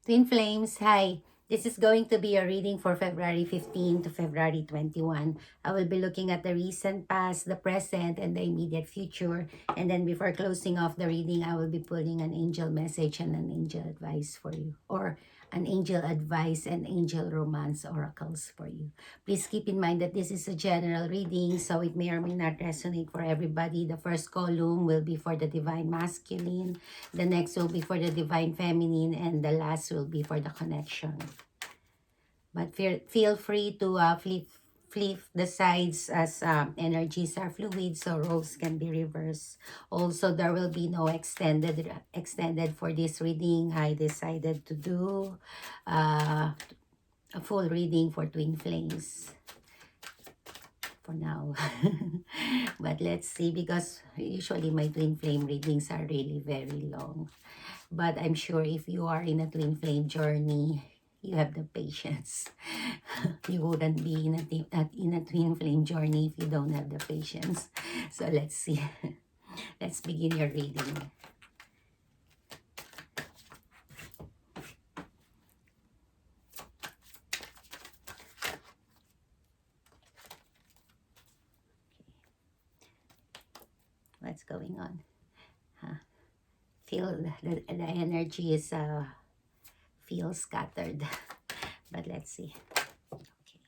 Twin Flames, hi. This is going to be a reading for February 15 to February 21. I will be looking at the recent past, the present, and the immediate future. And then before closing off the reading, I will be pulling an angel message and an angel advice for you. Or an angel advice and angel romance oracles for you. Please keep in mind that this is a general reading, so it may or may not resonate for everybody. The first column will be for the divine masculine. The next will be for the divine feminine, and the last will be for the connection. But feel free to flip the sides as energies are fluid, so roles can be reversed. Also, there will be no extended for this reading. I decided to do a full reading for twin flames for now. But let's see, because usually my twin flame readings are really very long. But I'm sure if you are in a twin flame journey, you have the patience. You wouldn't be in a twin flame journey if you don't have the patience. So let's see. Let's begin your reading. What's going on? Huh? Feel the energy is feel scattered. But let's see. Okay.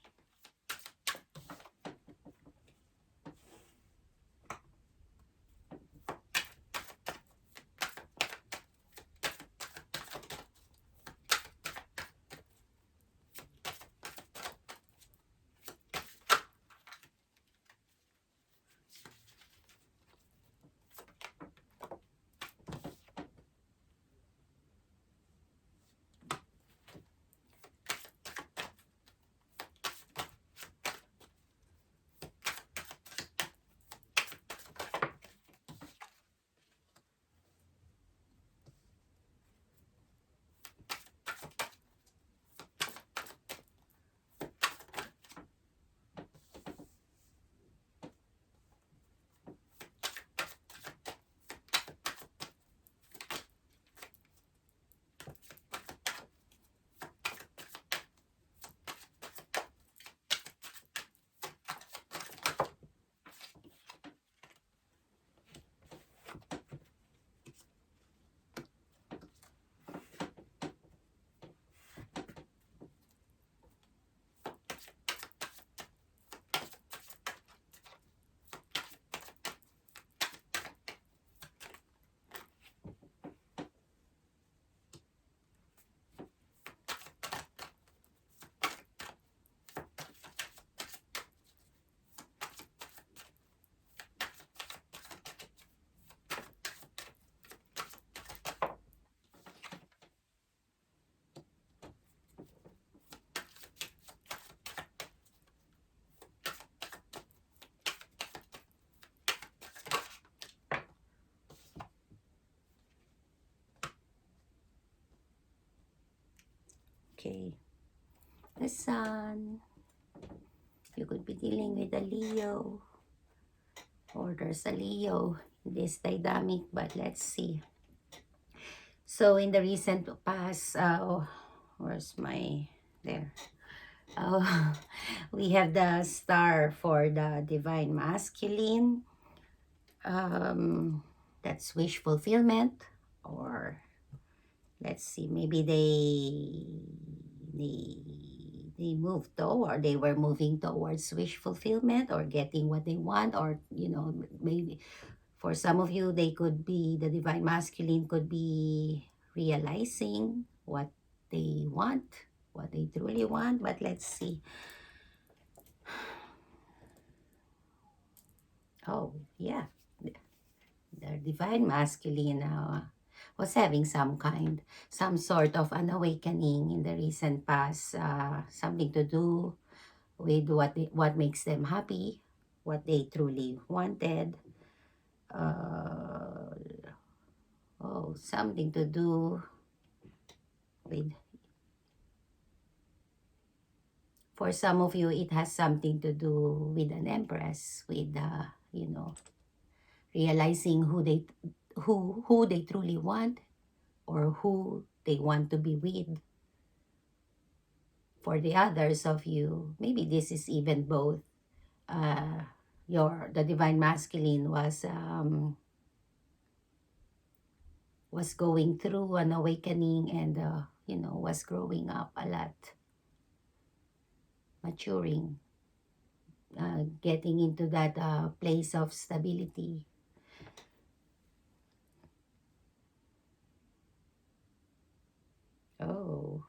Okay. The sun. You could be dealing with a Leo, or there's a Leo in this dynamic, but let's see. So in the recent past, where's my, there. Oh, we have the star for the divine masculine. That's wish fulfillment, or let's see, maybe they they moved toward, they were moving towards wish fulfillment or getting what they want, or maybe for some of you, they could be, the divine masculine could be realizing what they want, what they truly want. But let's see. Oh, yeah. The divine masculine was having some sort of an awakening in the recent past, something to do with what makes them happy, what they truly wanted. Uh, Something to do with, for some of you, it has something to do with an empress, with realizing who they truly want, or who they want to be with. For the others of you, maybe this is even both. The divine masculine was going through an awakening and was growing up a lot, maturing, getting into that place of stability. Oh,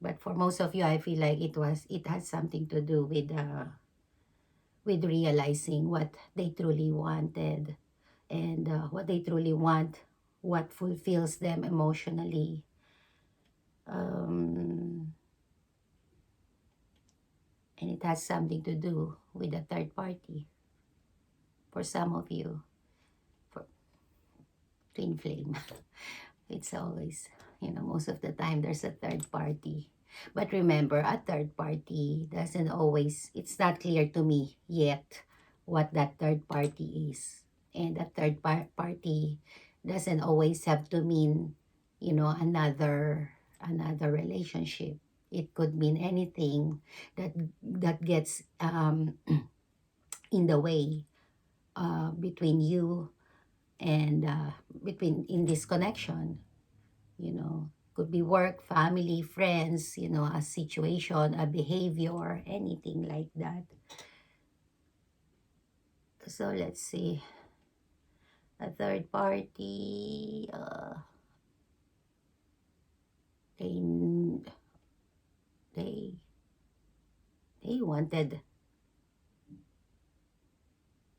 but for most of you, I feel like it has something to do with realizing what they truly wanted, and what they truly want, what fulfills them emotionally. um, and it has something to do with a third party for some of you. For twin flame, it's always, most of the time there's a third party. But remember, a third party doesn't always, it's not clear to me yet what that third party is. And a third party doesn't always have to mean, another relationship. It could mean anything that gets in the way between you and between in this connection. Could be work, family, friends, a situation, a behavior, anything like that. So let's see. A third party, they they they wanted.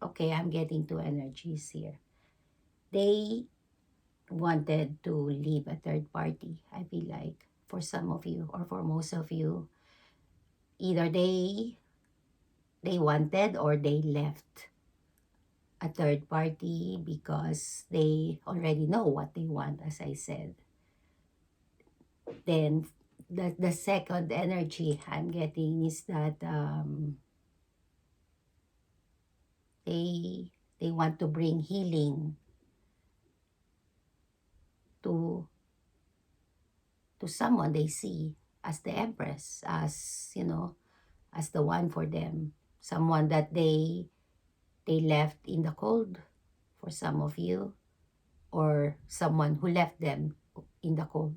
Okay, I'm getting two energies here. They wanted to leave a third party. I feel like for some of you or for most of you, either they wanted or they left a third party because they already know what they want, as I said. Then the second energy I'm getting is that they they want to bring healing to someone they see as the Empress, as as the one for them, someone that they left in the cold for some of you, or someone who left them in the cold.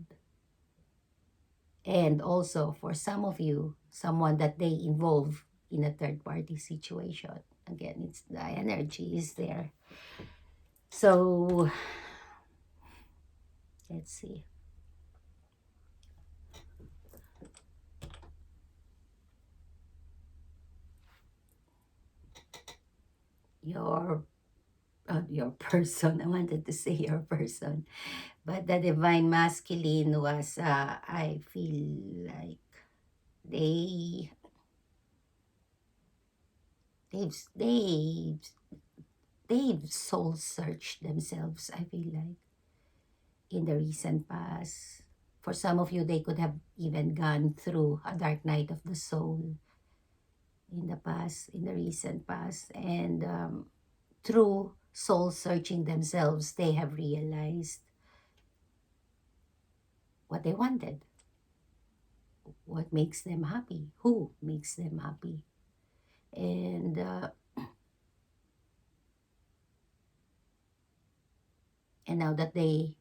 And also for some of you, someone that they involve in a third party situation. Again, it's the energy is there. So let's see. Your person, I wanted to say your person, but the divine masculine was I feel like they they've they've they've soul searched themselves, I feel like, in the recent past. For some of you, they could have even gone through a dark night of the soul in the past, in the recent past. And through soul searching themselves, they have realized what they wanted, what makes them happy, who makes them happy. And now that they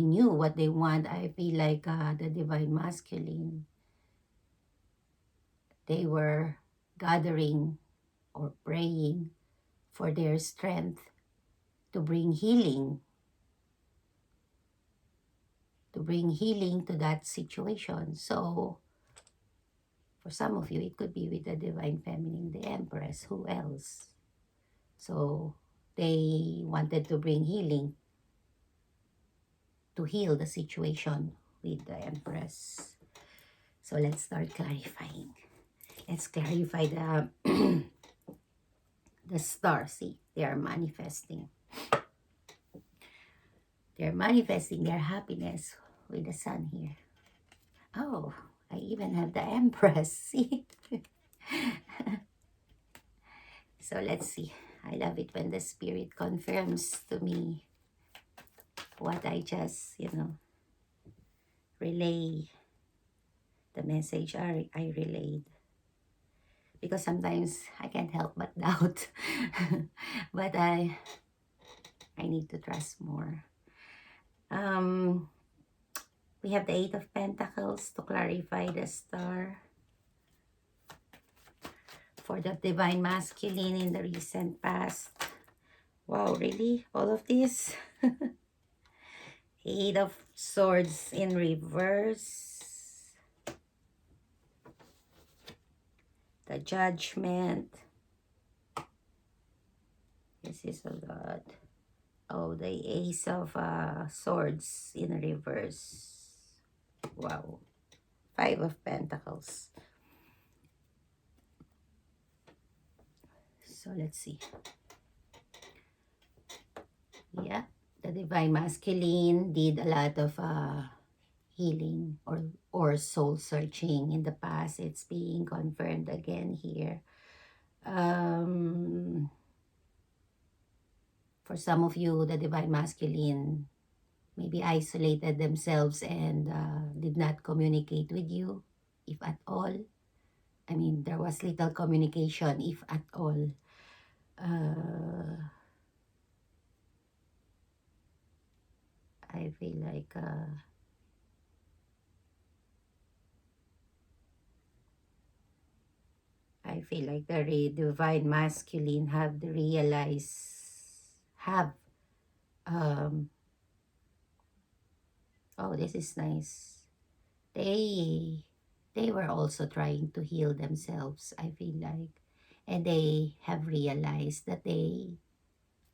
knew what they want, I feel like the divine masculine, they were gathering or praying for their strength to bring healing, to that situation. So for some of you, it could be with the divine feminine, the Empress. Who else? So they wanted to bring healing, to heal the situation with the Empress. So let's start clarifying. Let's clarify the the stars. See, they are manifesting. They're manifesting their happiness with the sun here. Oh, I even have the Empress. See? So let's see. I love it when the spirit confirms to me what I just, relay the message I relayed. Because sometimes I can't help but doubt. But I need to trust more. Um, we have the Eight of Pentacles to clarify the star. For the Divine Masculine in the recent past. Wow, really? All of this? Eight of Swords in reverse. The Judgment. This is a lot. Oh, the Ace of Swords in reverse. Wow. Five of Pentacles. So let's see. Yeah, the Divine Masculine did a lot of healing or soul searching in the past. It's being confirmed again here. For some of you, the Divine Masculine maybe isolated themselves and did not communicate with you, if at all. I mean, there was little communication, if at all. I feel like the Divine Masculine have realized, um, oh, this is nice. They were also trying to heal themselves, I feel like. And they have realized that they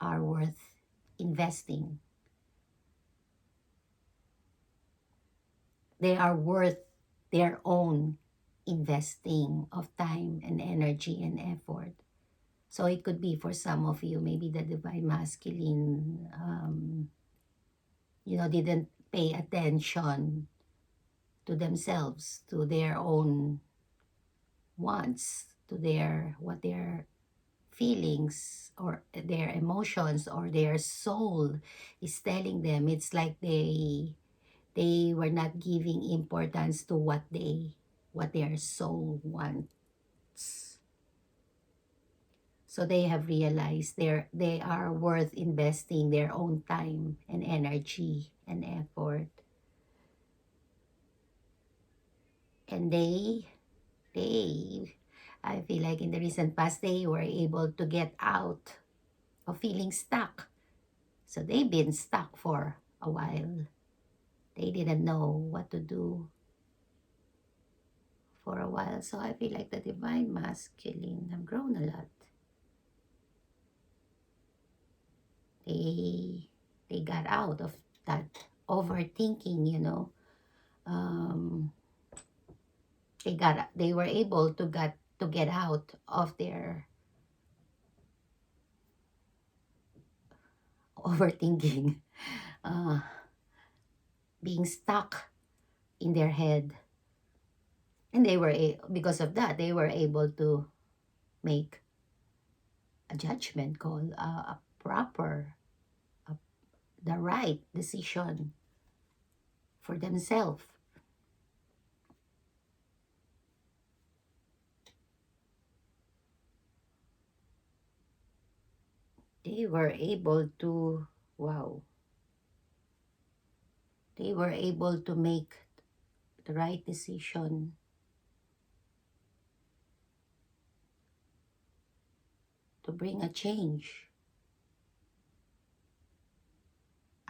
are worth investing. They are worth their own investing of time and energy and effort. So it could be for some of you, maybe the Divine Masculine, didn't pay attention to themselves, to their own wants, to what their feelings or their emotions or their soul is telling them. It's like they were not giving importance to what their soul wants. So they have realized they are worth investing their own time and energy and effort. And I feel like in the recent past, they were able to get out of feeling stuck. So they've been stuck for a while. They didn't know what to do for a while. So I feel like the Divine Masculine have grown a lot. They got out of that overthinking, they were able to get out of their overthinking, uh, being stuck in their head. And because of that, they were able to make a judgment call, a proper, the right decision for themselves. They were able to, wow, they were able to make the right decision to bring a change,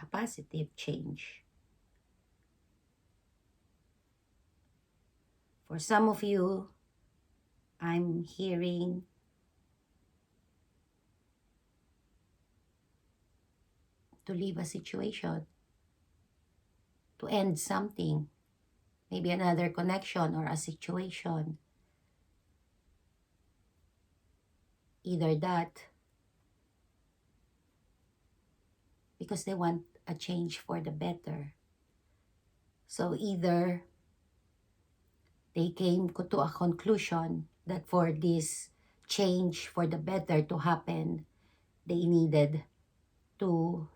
a positive change. For some of you, I'm hearing to leave a situation, to end something, maybe another connection or a situation. Either that, because they want a change for the better. So either they came to a conclusion that for this change for the better to happen, they needed to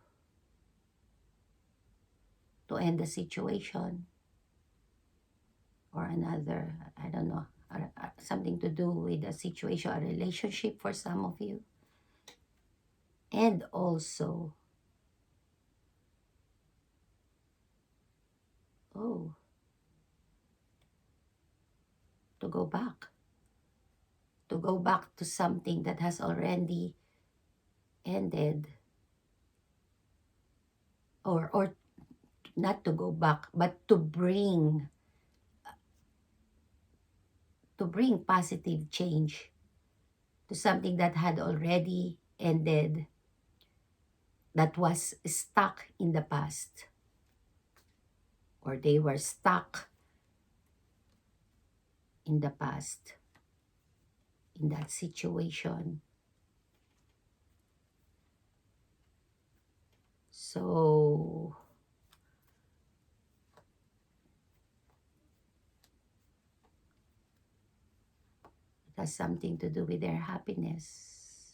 end the situation. or another, I don't know, something to do with a situation, a relationship for some of you. And also, oh, to go back. To go back to something that has already ended, or not to go back, but to bring positive change to something that had already ended, that was stuck in the past, or they were stuck in the past in that situation. So it has something to do with their happiness.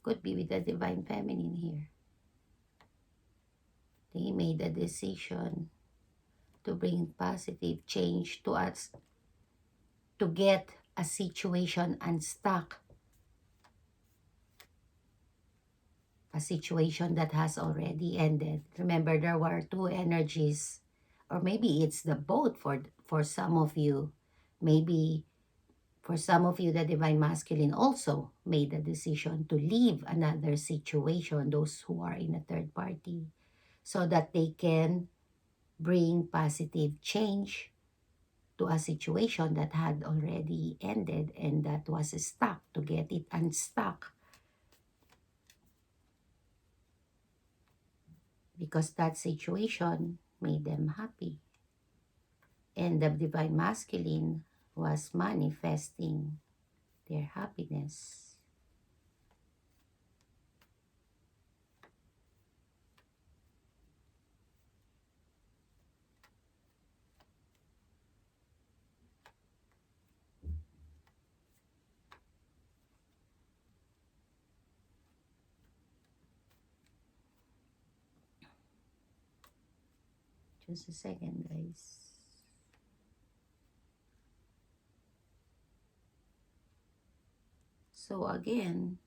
Could be with the divine feminine here. They made a decision to bring positive change to us, to get a situation unstuck, a situation that has already ended. Remember, there were two energies, or maybe it's the both for some of you. Maybe for some of you, the divine masculine also made the decision to leave another situation, those who are in a third party, so that they can bring positive change to a situation that had already ended and that was stuck, to get it unstuck, because that situation made them happy. And the divine masculine was manifesting their happiness. Just a second, guys. So again,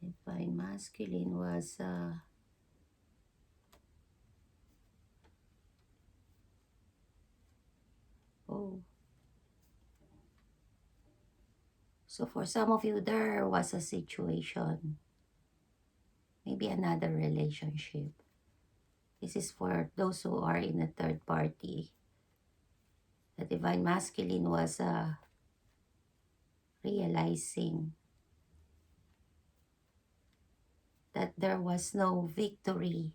divine masculine was oh, so for some of you, there was a situation, maybe another relationship. This is for those who are in a third party. The divine masculine was realizing that there was no victory.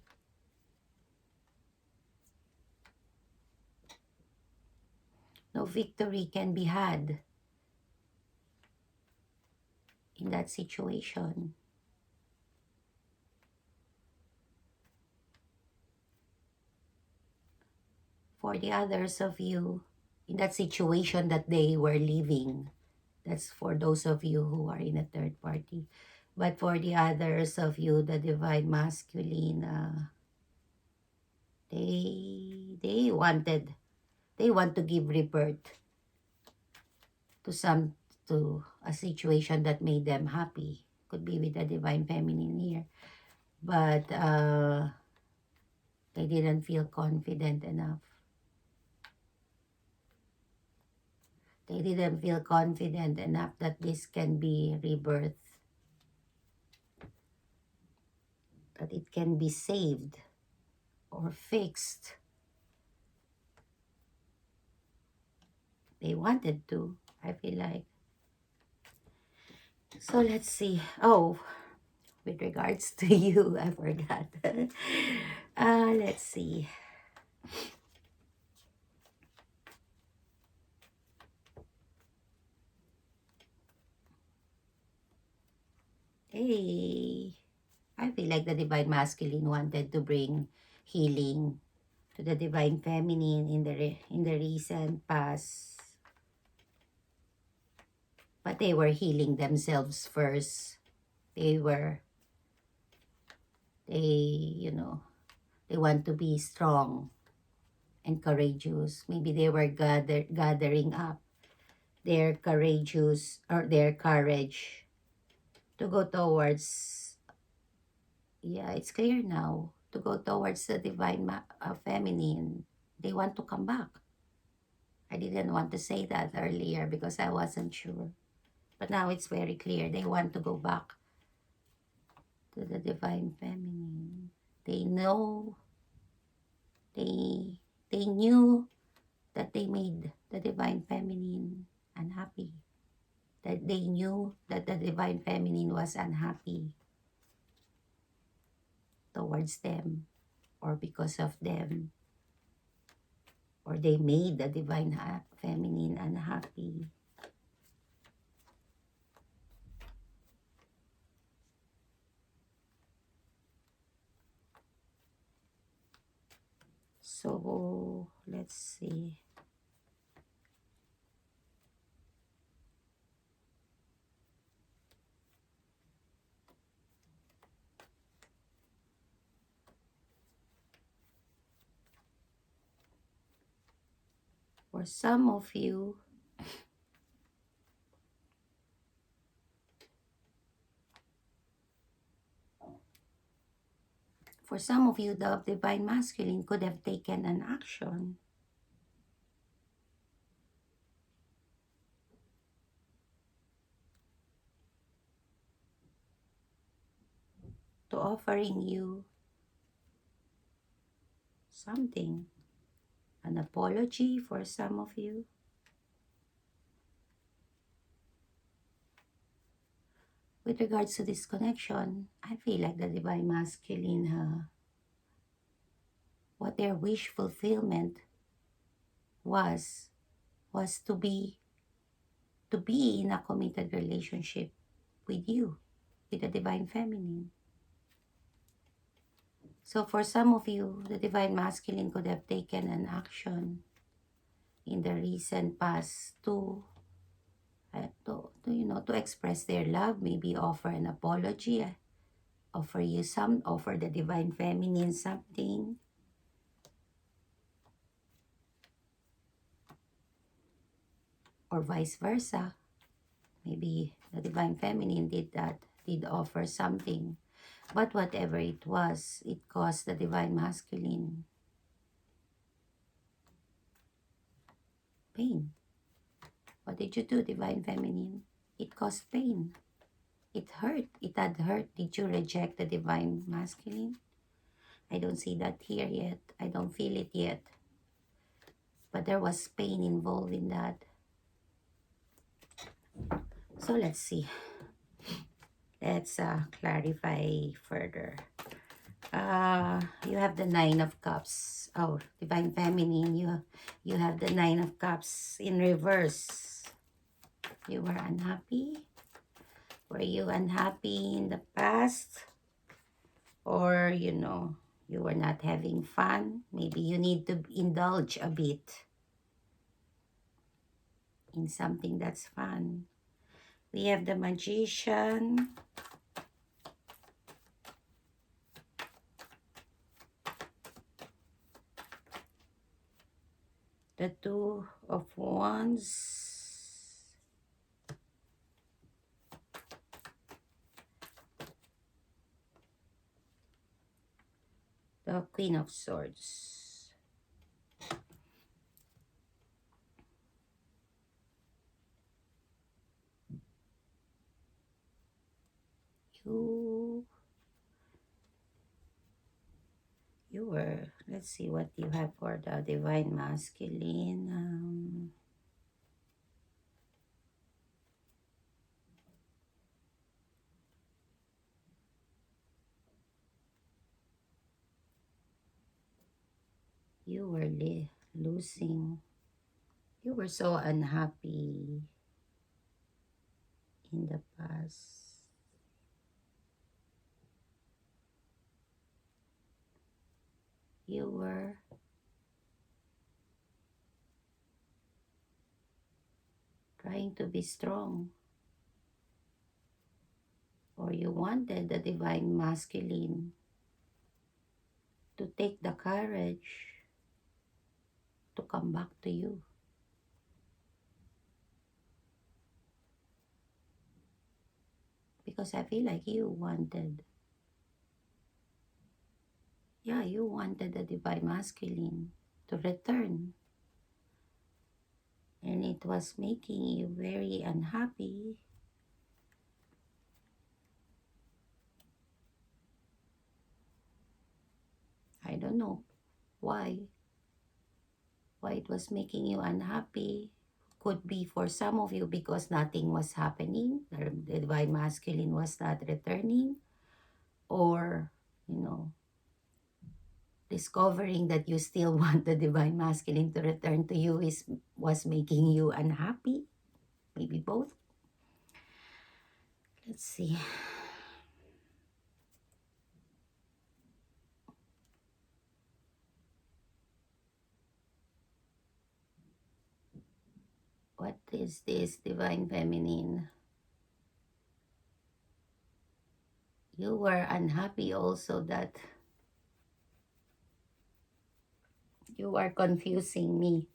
No victory can be had in that situation. For the others of you, in that situation that they were living, that's for those of you who are in a third party. But for the others of you, the divine masculine, they want to give rebirth to a situation that made them happy. Could be with the divine feminine here, but they didn't feel confident enough. They didn't feel confident enough that this can be rebirth, that it can be saved or fixed. They wanted to, I feel like. So let's see. Oh, with regards to you, I forgot. Let's see. Hey, I feel like the divine masculine wanted to bring healing to the divine feminine in the recent past, but they were healing themselves first. They were They want to be strong and courageous. Maybe they were gathering up their courageous or their courage to go towards, yeah, it's clear now, to go towards the divine feminine. They want to come back. I didn't want to say that earlier because I wasn't sure. But now it's very clear. They want to go back to the divine feminine. They know, they they knew that they made the divine feminine unhappy. That they knew that the divine feminine was unhappy towards them or because of them, or they made the divine feminine unhappy. So let's see. For some of you, the divine masculine could have taken an action to offering you something, an apology for some of you. With regards to this connection, I feel like the divine masculine, what their wish fulfillment was, was to be in a committed relationship with you, with the divine feminine. So for some of you, the divine masculine could have taken an action in the recent past to express their love, maybe offer an apology, offer the divine feminine something, or vice versa. Maybe the divine feminine did offer something. But whatever it was, it caused the divine masculine pain. What did you do, divine feminine? It caused pain. It hurt. It had hurt. Did you reject the divine masculine? I don't see that here yet. I don't feel it yet. But there was pain involved in that. So let's see. Let's clarify further. You have the Nine of Cups. Oh, divine feminine, you have the Nine of Cups in reverse. You were unhappy. Were you unhappy in the past? Or, you were not having fun? Maybe you need to indulge a bit in something that's fun. We have the Magician. The Two of Wands. The Queen of Swords. You were, let's see what you have for the divine masculine. You were losing. You were so unhappy in the past. You were trying to be strong, or you wanted the divine masculine to take the courage to come back to you. Because I feel like you wanted the divine masculine to return. And it was making you very unhappy. I don't know why. Why it was making you unhappy. Could be for some of you because nothing was happening. The divine masculine was not returning. Or, discovering that you still want the divine masculine to return to you was making you unhappy. Maybe both. Let's see. What is this divine feminine? You were unhappy also that you are confusing me.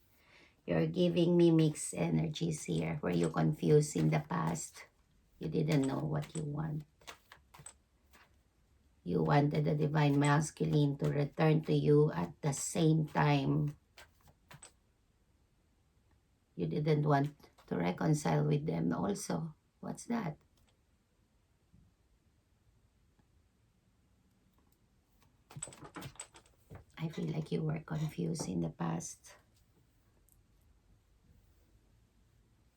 You're giving me mixed energies here. Were you confused in the past? You didn't know what you want. You wanted the divine masculine to return to you at the same time. You didn't want to reconcile with them also. What's that? I feel like you were confused in the past.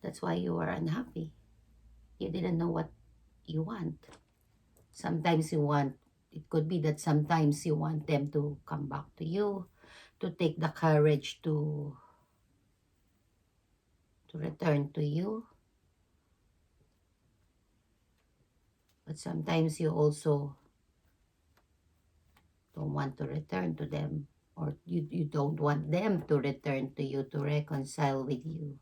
That's why you were unhappy. You didn't know what you want. Sometimes you want, it could be that sometimes you want them to come back to you, to take the courage to return to you. But sometimes you also don't want to return to them, or you don't want them to return to you to reconcile with you.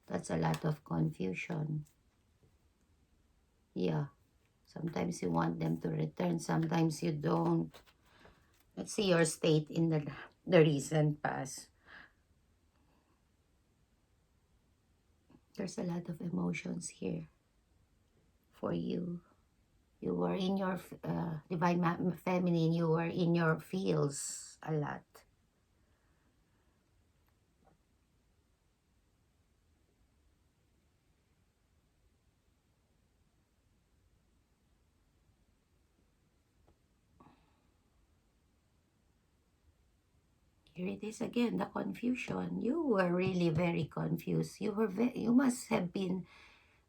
That's a lot of confusion. Yeah. Sometimes you want them to return, sometimes you don't. Let's see your state in the recent past. There's a lot of emotions here for you. You were in your divine feminine, you were in your feels a lot. Here it is again, the confusion. You were really very confused. You must have been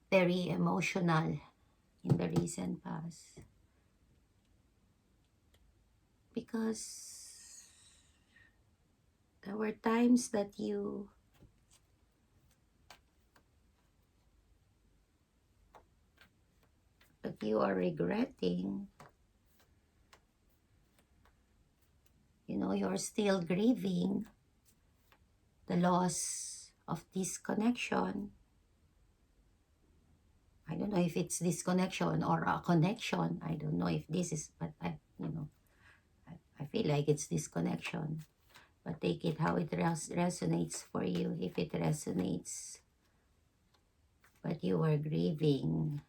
very emotional in the recent past. Because there were times that you are regretting. You're still grieving the loss of this connection. I don't know if it's disconnection or a connection. I don't know if this is, but I feel like it's disconnection. But take it how it resonates for you, if it resonates. But you are grieving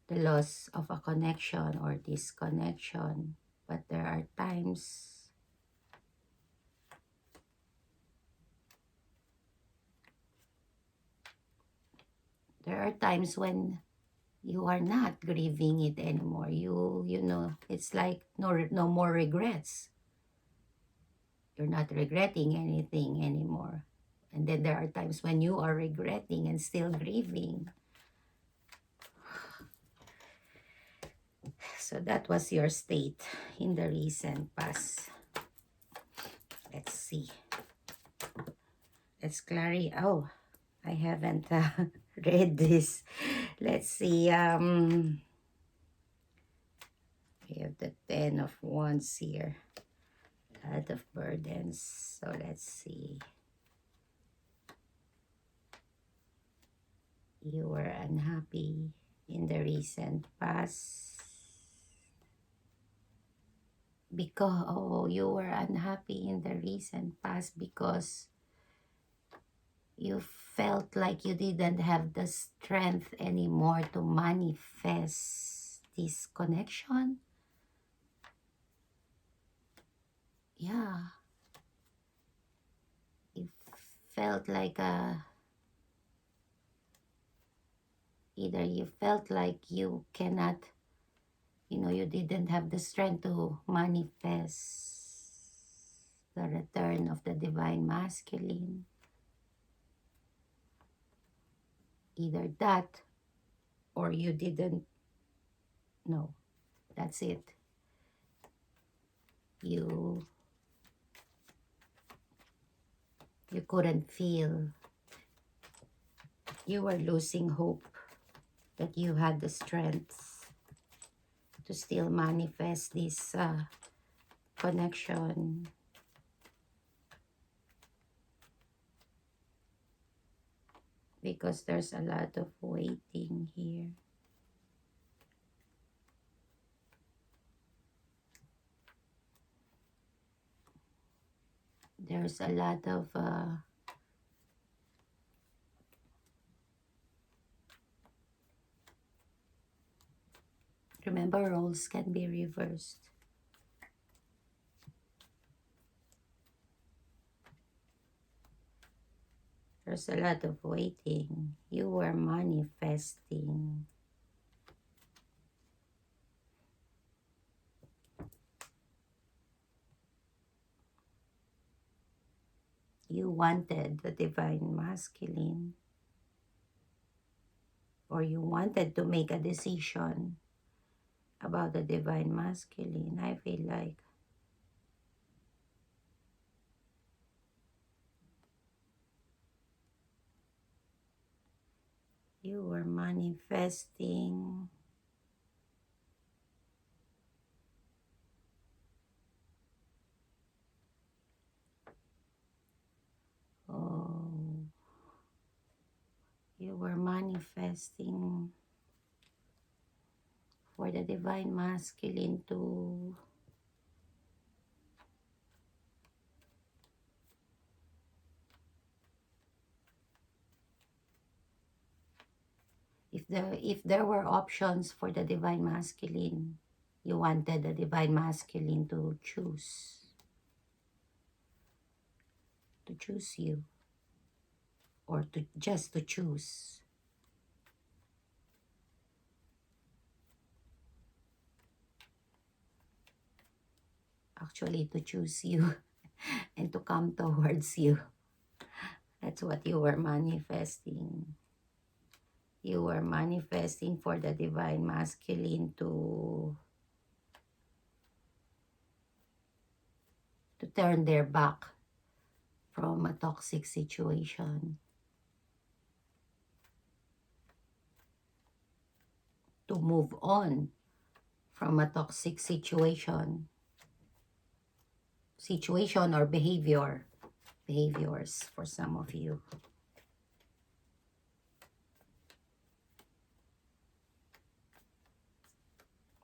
the loss of a connection or disconnection. But there are times when you are not grieving it anymore. It's like no more regrets. You're not regretting anything anymore. And then there are times when you are regretting and still grieving. So that was your state in the recent past. Let's see. Let's clarify. Oh, I haven't read this. Let's see. We have the 10 of Wands here. A lot of burdens. So let's see. You were unhappy in the recent past because you were unhappy in the recent past because you felt like you didn't have the strength anymore to manifest this connection. Yeah, you felt like either you felt like you cannot, you didn't have the strength to manifest the return of the divine masculine. Either that or you didn't know. That's it. You you couldn't feel. You were losing hope that you had the strength to still manifest this connection. Because there's a lot of waiting here. There's a lot of remember, roles can be reversed. There's a lot of waiting. You were manifesting. You wanted the divine masculine, or you wanted to make a decision about the divine masculine. I feel like you were manifesting. Oh, you were manifesting for the divine masculine to if there were options for the divine masculine, you wanted the divine masculine to choose you, or to just to choose. Actually, to choose you and to come towards you. That's what you were manifesting. You were manifesting for the divine masculine to turn their back from a toxic situation, to move on from a toxic situation or behaviors for some of you.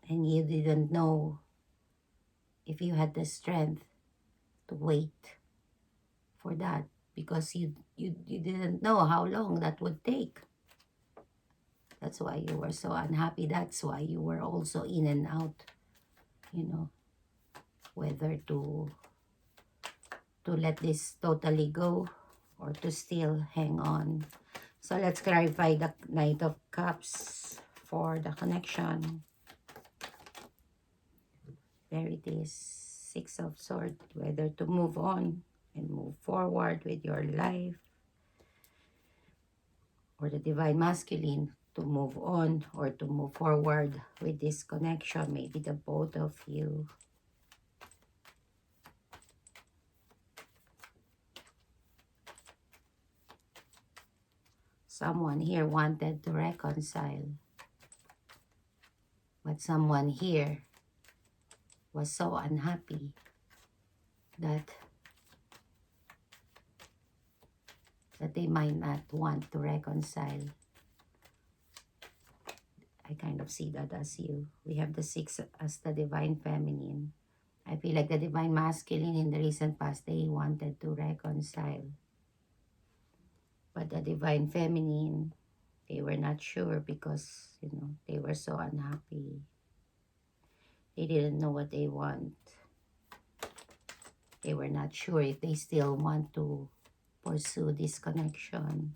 And you didn't know if you had the strength to wait for that, because you didn't know how long that would take. That's why you were so unhappy. That's why you were also in and out, whether to let this totally go or to still hang on. So let's clarify the Knight of Cups for the connection. There it is, Six of Swords, whether to move on and move forward with your life, or the divine masculine to move on or to move forward with this connection. Maybe the both of you. Someone here wanted to reconcile, but someone here was so unhappy that they might not want to reconcile. I kind of see that as you. We have the Six as the divine feminine. I feel like the Divine Masculine in the recent past, they wanted to reconcile. But the Divine Feminine, they were not sure because, they were so unhappy. They didn't know what they want. They were not sure if they still want to pursue this connection.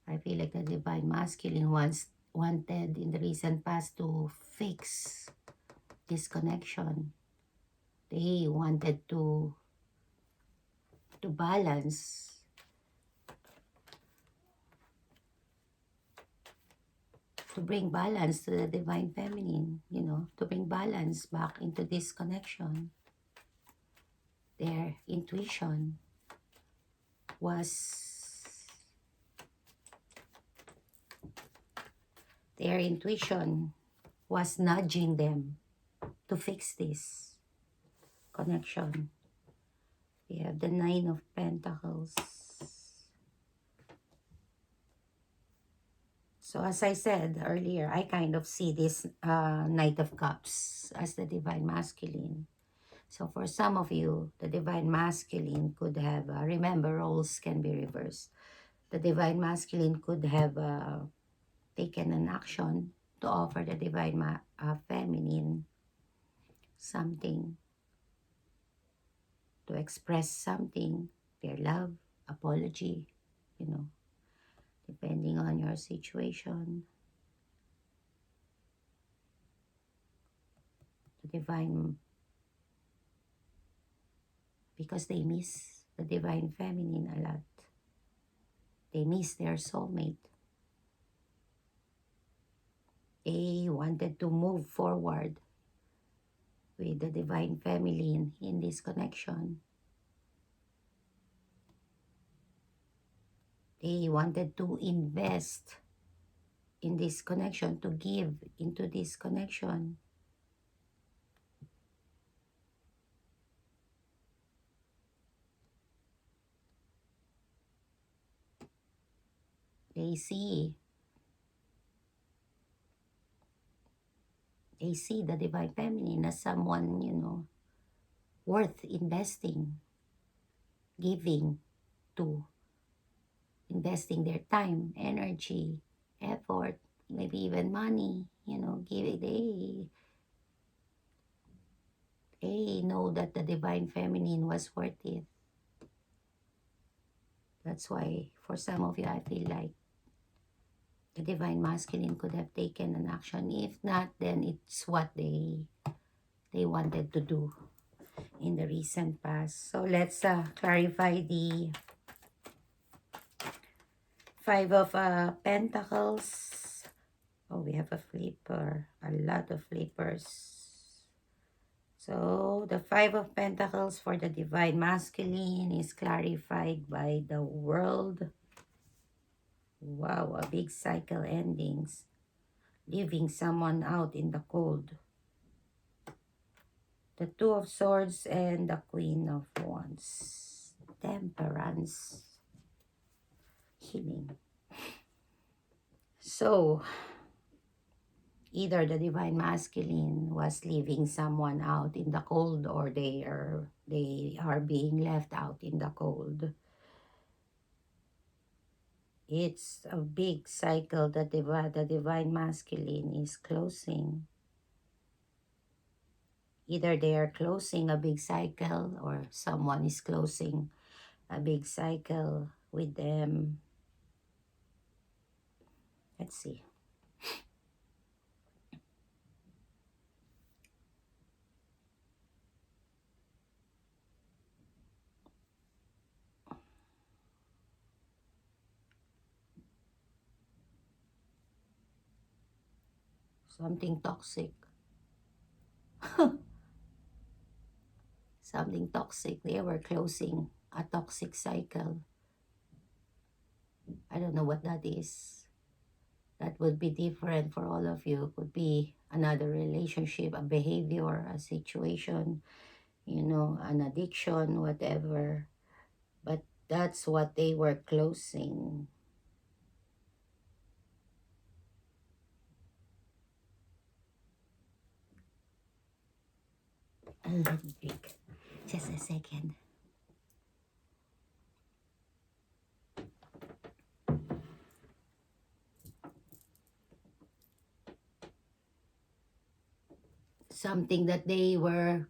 I feel like the Divine Masculine once wanted in the recent past to fix this connection. They wanted to balance, to bring balance to the Divine Feminine, to bring balance back into this connection. Their intuition was nudging them to fix this connection. We have the Nine of Pentacles. So as I said earlier, I kind of see this Knight of Cups as the Divine Masculine. So for some of you, the Divine Masculine could have, remember, roles can be reversed. The Divine Masculine could have taken an action to offer the Divine Feminine something, to express something, their love, apology, depending on your situation. The Divine, because they miss the Divine Feminine a lot. They miss their soulmate. They wanted to move forward with the Divine Feminine in this connection. They wanted to invest in this connection, to give into this connection. They see the Divine Feminine as someone, worth investing, giving to, investing their time, energy, effort, maybe even money, they know that the Divine Feminine was worth it. That's why for some of you, I feel like the Divine Masculine could have taken an action. If not, then it's what they wanted to do in the recent past. So let's clarify the Five of Pentacles. Oh, we have a flipper, a lot of flippers. So the Five of Pentacles for the Divine Masculine is clarified by the World. Wow, a big cycle endings. Leaving someone out in the cold. The Two of Swords and the Queen of Wands. Temperance. Healing. So, either the Divine Masculine was leaving someone out in the cold, or they are being left out in the cold. It's a big cycle that the Divine Masculine is closing. Either they are closing a big cycle, or someone is closing a big cycle with them. Let's see. Something toxic. Something toxic. They were closing a toxic cycle. I don't know what that is. that would be different for all of you. Could be another relationship, a behavior, a situation, an addiction, whatever. But that's what they were closing. Let me drink. Just a second. Something that they were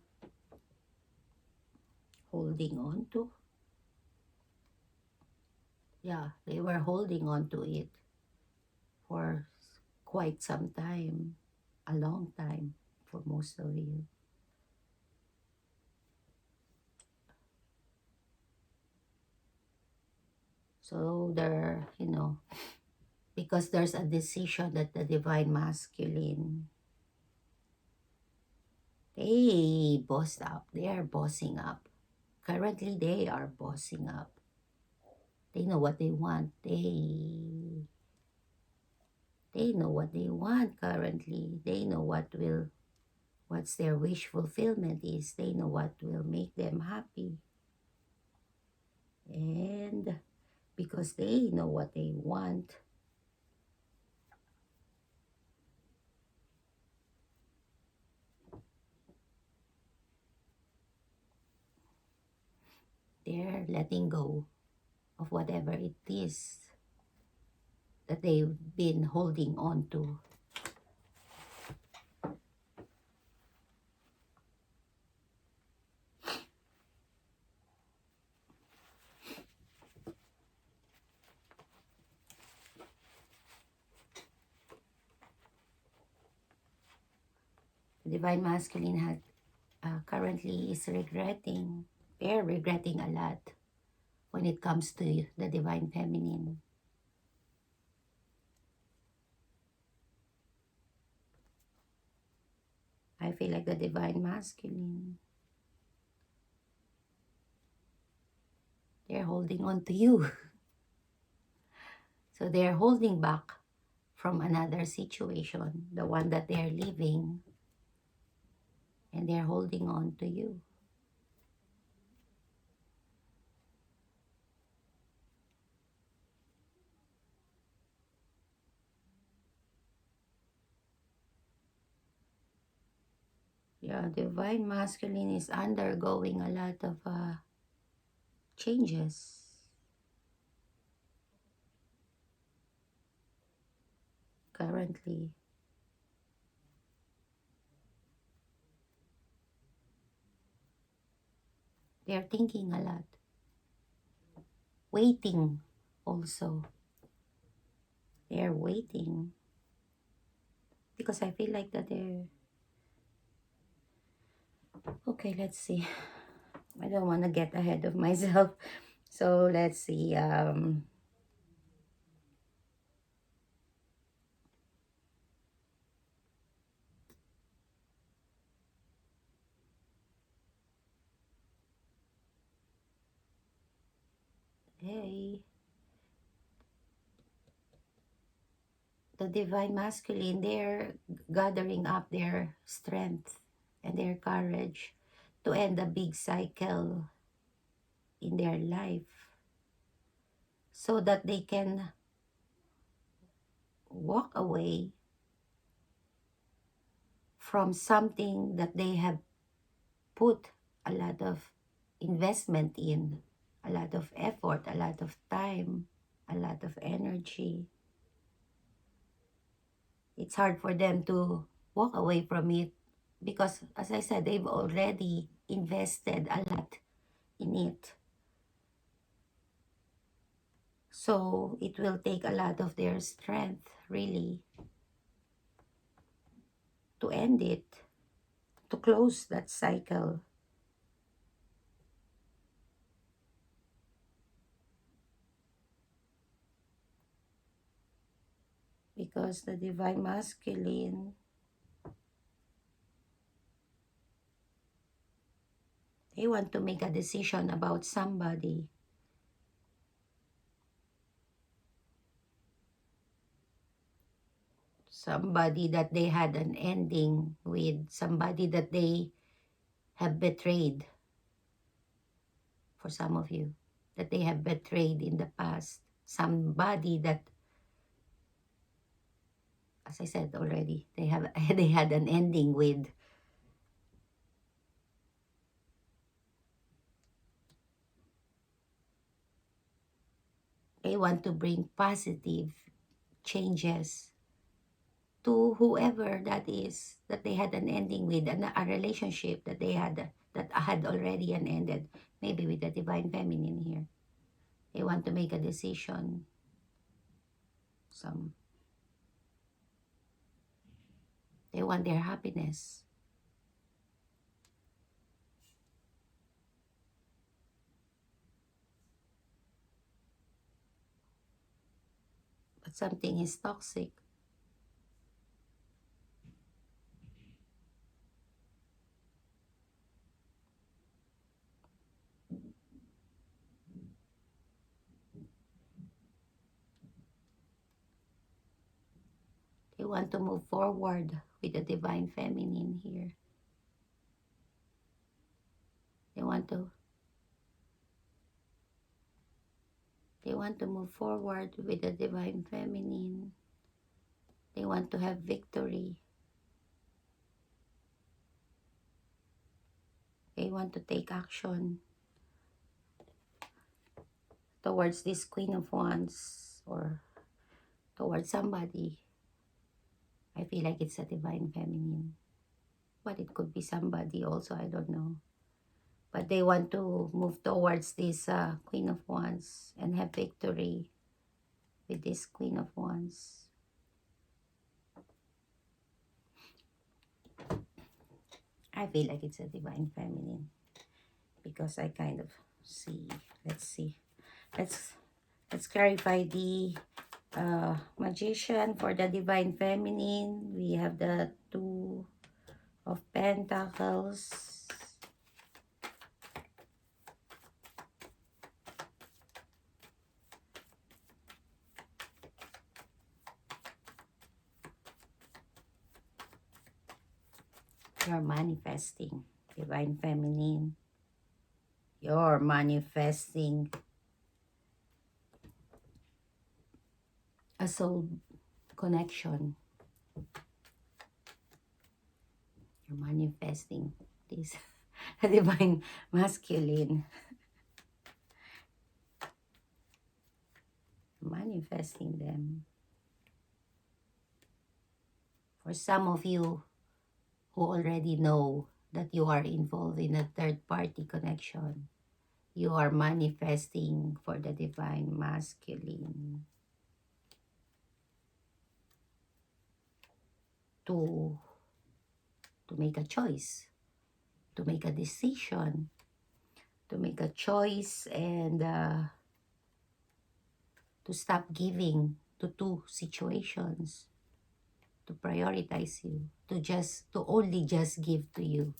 holding on to. Yeah, they were holding on to it for quite some time, a long time for most of you. So there, because there's a decision that the divine masculine, they bossed up. They are bossing up. Currently, they are bossing up. They know what they want. They know what they want currently. They know what's their wish fulfillment is. They know what will make them happy. And because they know what they want, they're letting go of whatever it is that they've been holding on to. Divine masculine had currently is regretting. They're regretting a lot when it comes to the divine feminine. I feel like the divine masculine, they're holding on to you. So they're holding back from another situation, the one that they're living, and they're holding on to you. Yeah, divine masculine is undergoing a lot of changes. Currently, they're thinking a lot, waiting also. They're waiting because I feel like that they're okay. Let's see. I don't want to get ahead of myself, so let's see. Hey, the divine masculine, they're gathering up their strength and their courage to end a big cycle in their life so that they can walk away from something that they have put a lot of investment in, a lot of effort, a lot of time, a lot of energy. It's hard for them to walk away from it because, as I said, they've already invested a lot in it. So it will take a lot of their strength, really, to end it, to close that cycle. Because the divine masculine, they want to make a decision about somebody. somebody that they had an ending with, somebody that they have betrayed. For some of you, that they have betrayed in the past, somebody that, as I said already, they have they had an ending with. They want to bring positive changes to whoever that is that they had an ending with, and a relationship that they had, that had already an ended, maybe with the divine feminine here. They want to make a decision. They want their happiness. But something is toxic. They want to move forward with the divine feminine here. They want to move forward with the divine feminine. They want to have victory. They want to take action towards this Queen of Wands, or towards somebody. I feel like it's a divine feminine. But it could be somebody also, I don't know. But they want to move towards this Queen of Wands and have victory with this Queen of Wands. I feel like it's a divine feminine because I kind of see. Let's see. Let's clarify the Magician for the divine feminine. We have the Two of Pentacles. You're manifesting, divine feminine. You're manifesting a soul connection. You're manifesting this divine masculine. Manifesting them. For some of you who already know that you are involved in a third-party connection, you are manifesting for the divine masculine to make a choice, to make a decision, to make a choice, and to stop giving to two situations, to prioritize you, to only just give to you.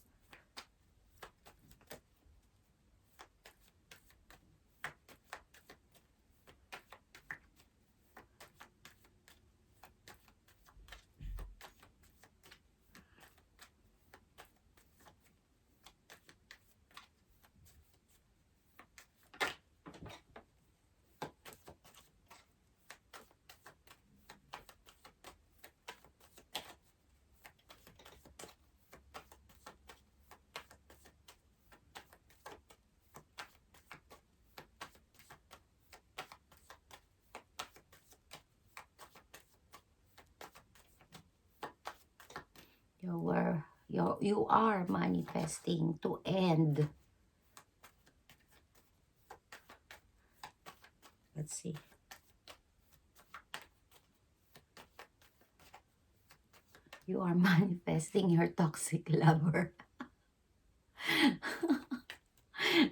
You are manifesting to end. Let's see. You are manifesting your toxic lover.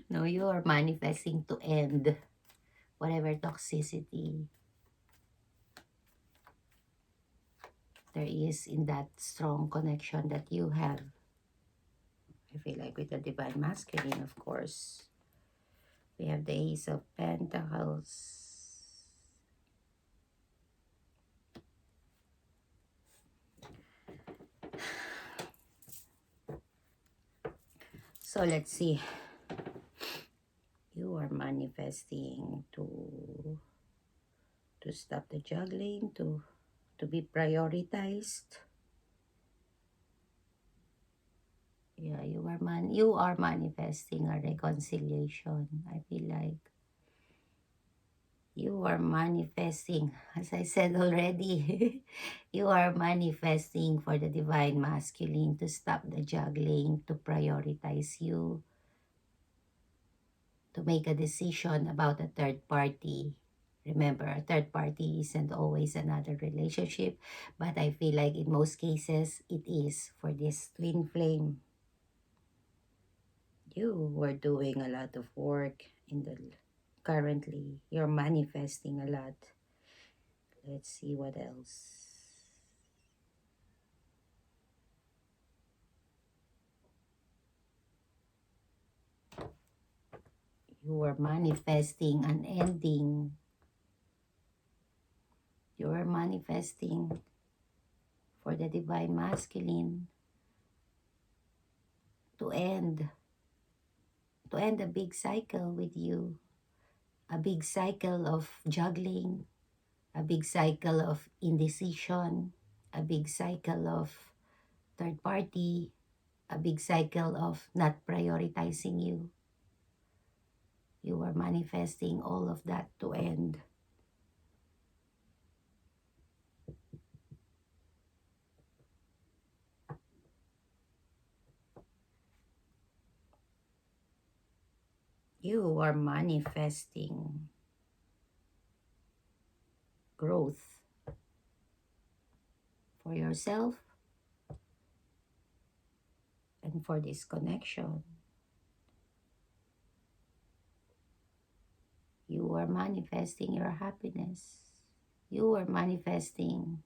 No, you are manifesting to end whatever toxicity there is in that strong connection that you have. I feel like with the divine masculine, of course, we have the Ace of Pentacles. So let's see. You are manifesting to stop the juggling, to be prioritized. Yeah, you are manifesting a reconciliation. I feel like you are manifesting, as I said already, you are manifesting for the divine masculine to stop the juggling, to prioritize you, to make a decision about a third party. Remember, a third party isn't always another relationship, but I feel like in most cases, it is for this twin flame. You were doing a lot of work in the currently. You're manifesting a lot. Let's see what else. You are manifesting an ending. You are manifesting for the divine masculine to end a big cycle with you, a big cycle of juggling, a big cycle of indecision, a big cycle of third party, a big cycle of not prioritizing you. You are manifesting all of that to end. You are manifesting growth for yourself and for this connection. You are manifesting your happiness. You are manifesting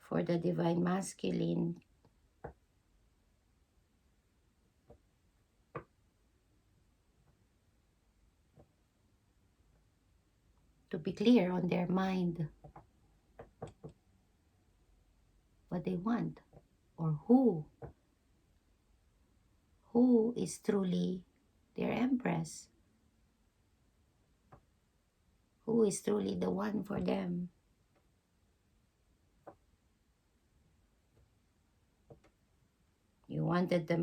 for the divine masculine to be clear on their mind what they want, or who is truly their empress, who is truly the one for them. You wanted the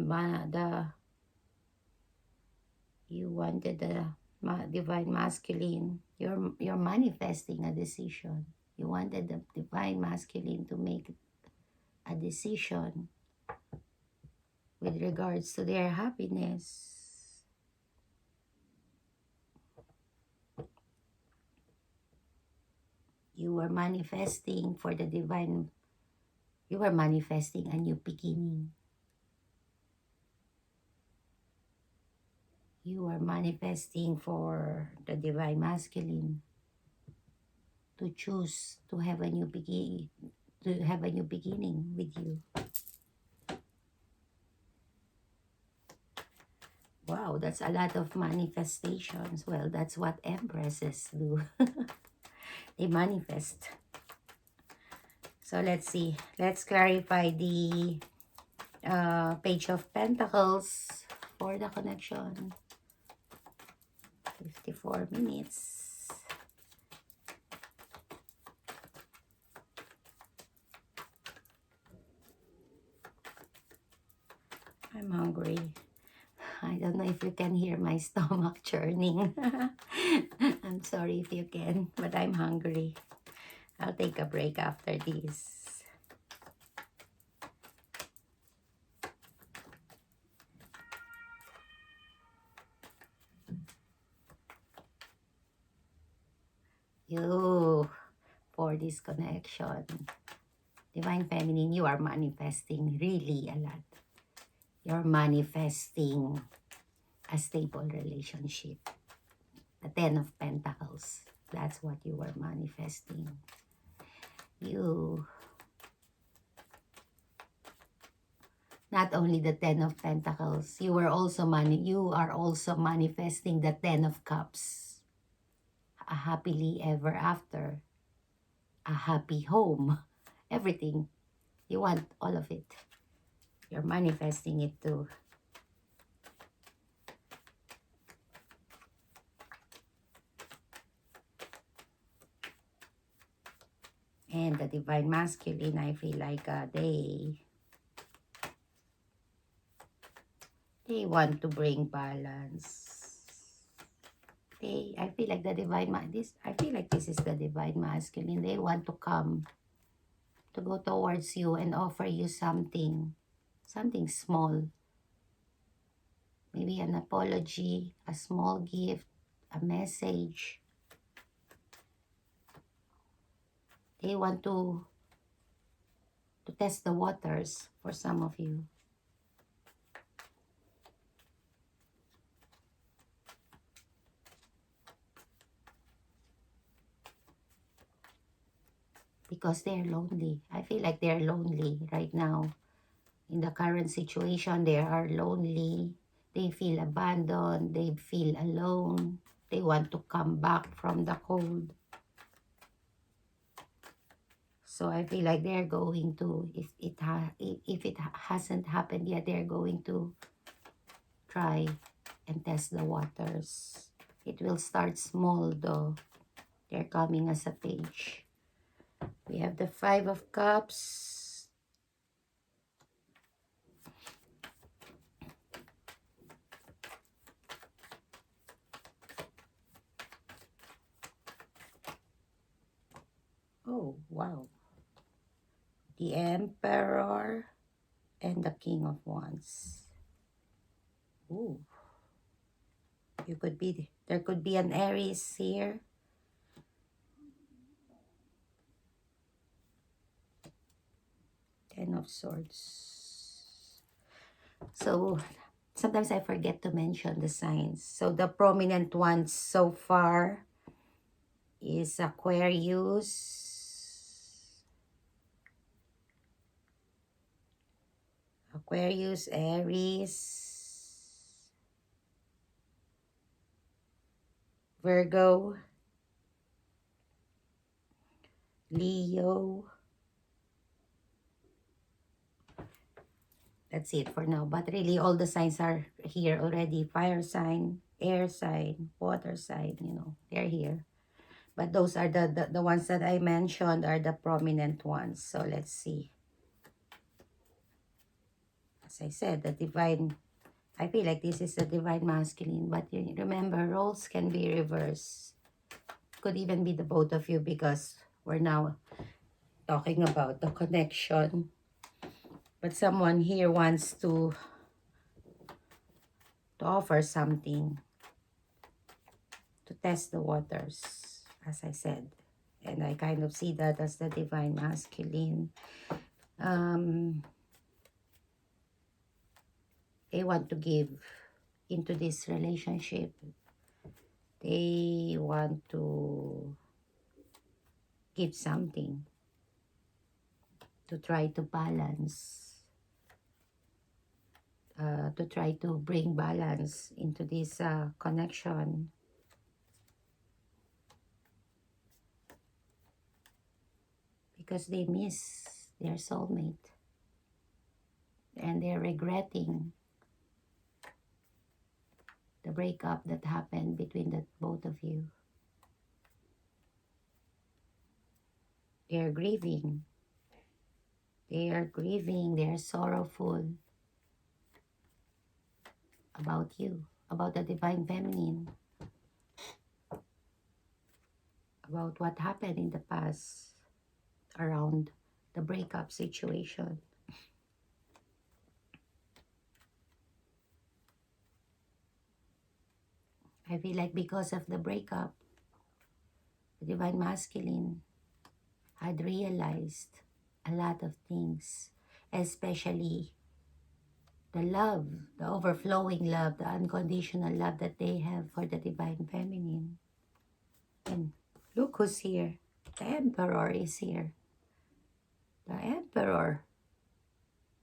divine masculine. You're manifesting a decision. You wanted the divine masculine to make a decision with regards to their happiness. You are manifesting for the divine. You are manifesting a new beginning. You are manifesting for the divine masculine to choose to have a new beginning, with you. Wow, that's a lot of manifestations. Well, that's what empresses do. They manifest. So let's see. Let's clarify the Page of Pentacles for the connection. 54 minutes. I'm hungry. I don't know if you can hear my stomach churning. I'm sorry if you can, but I'm hungry. I'll take a break after this. You, for this connection, Divine Feminine, you are manifesting really a lot. You're manifesting a stable relationship. The Ten of Pentacles. That's what you were manifesting. You, not only the Ten of Pentacles, you are also manifesting the Ten of Cups. A happily ever after. A happy home. Everything. You want all of it. You're manifesting it too. And the Divine Masculine, I feel like they want to bring balance. I feel like the I feel like this is the Divine Masculine. They want to come, to go towards you and offer you something small. Maybe an apology, a small gift, a message. They want to test the waters for some of you. Because they're lonely. I feel like they're lonely right now. In the current situation, they are lonely. They feel abandoned. They feel alone. They want to come back from the cold. So I feel like they're going to, if it hasn't happened yet, they're going to try and test the waters. It will start small though. They're coming as a page. We have the Five of Cups. Oh, wow. The Emperor and the King of Wands. Ooh. There could be an Aries here. Ten of Swords. So, sometimes I forget to mention the signs. So, the prominent ones so far is Aquarius, Aries, Virgo, Leo. That's it for now. But really, all the signs are here already. Fire sign, air sign, water sign, they're here. But those are the ones that I mentioned are the prominent ones. So let's see. As I said, I feel like this is the Divine Masculine. But you remember, roles can be reversed. Could even be the both of you, because we're now talking about the connection. But someone here wants to offer something, to test the waters, as I said. And I kind of see that as the Divine Masculine. They want to give into this relationship. They want to give something to try to balance, to try to bring balance into this connection. Because they miss their soulmate. And they're regretting the breakup that happened between the both of you. They're grieving. They are grieving. They are sorrowful about you, about the Divine Feminine, about what happened in the past around the breakup situation. I feel like because of the breakup, the Divine Masculine had realized a lot of things, especially the love, the overflowing love, the unconditional love that they have for the Divine Feminine. And look who's here. The Emperor is here. The Emperor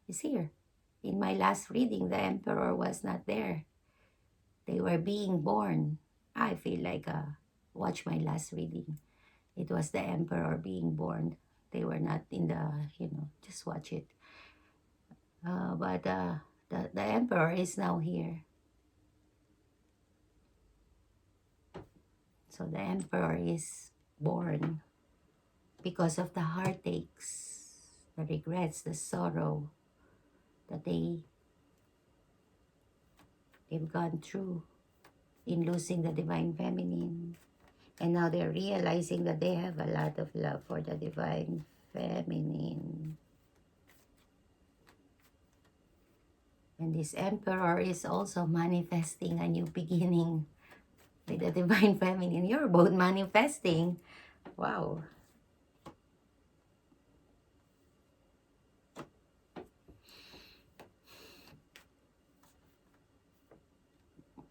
is here. In my last reading, the Emperor was not there. They were being born. I feel like, watch my last reading. It was the Emperor being born. They were not in the, just watch it. But the emperor is now here. So the emperor is born because of the heartaches, the regrets, the sorrow that they've gone through in losing the divine feminine. And now they're realizing that they have a lot of love for the divine feminine. And this emperor is also manifesting a new beginning with the divine feminine. You're both manifesting. Wow.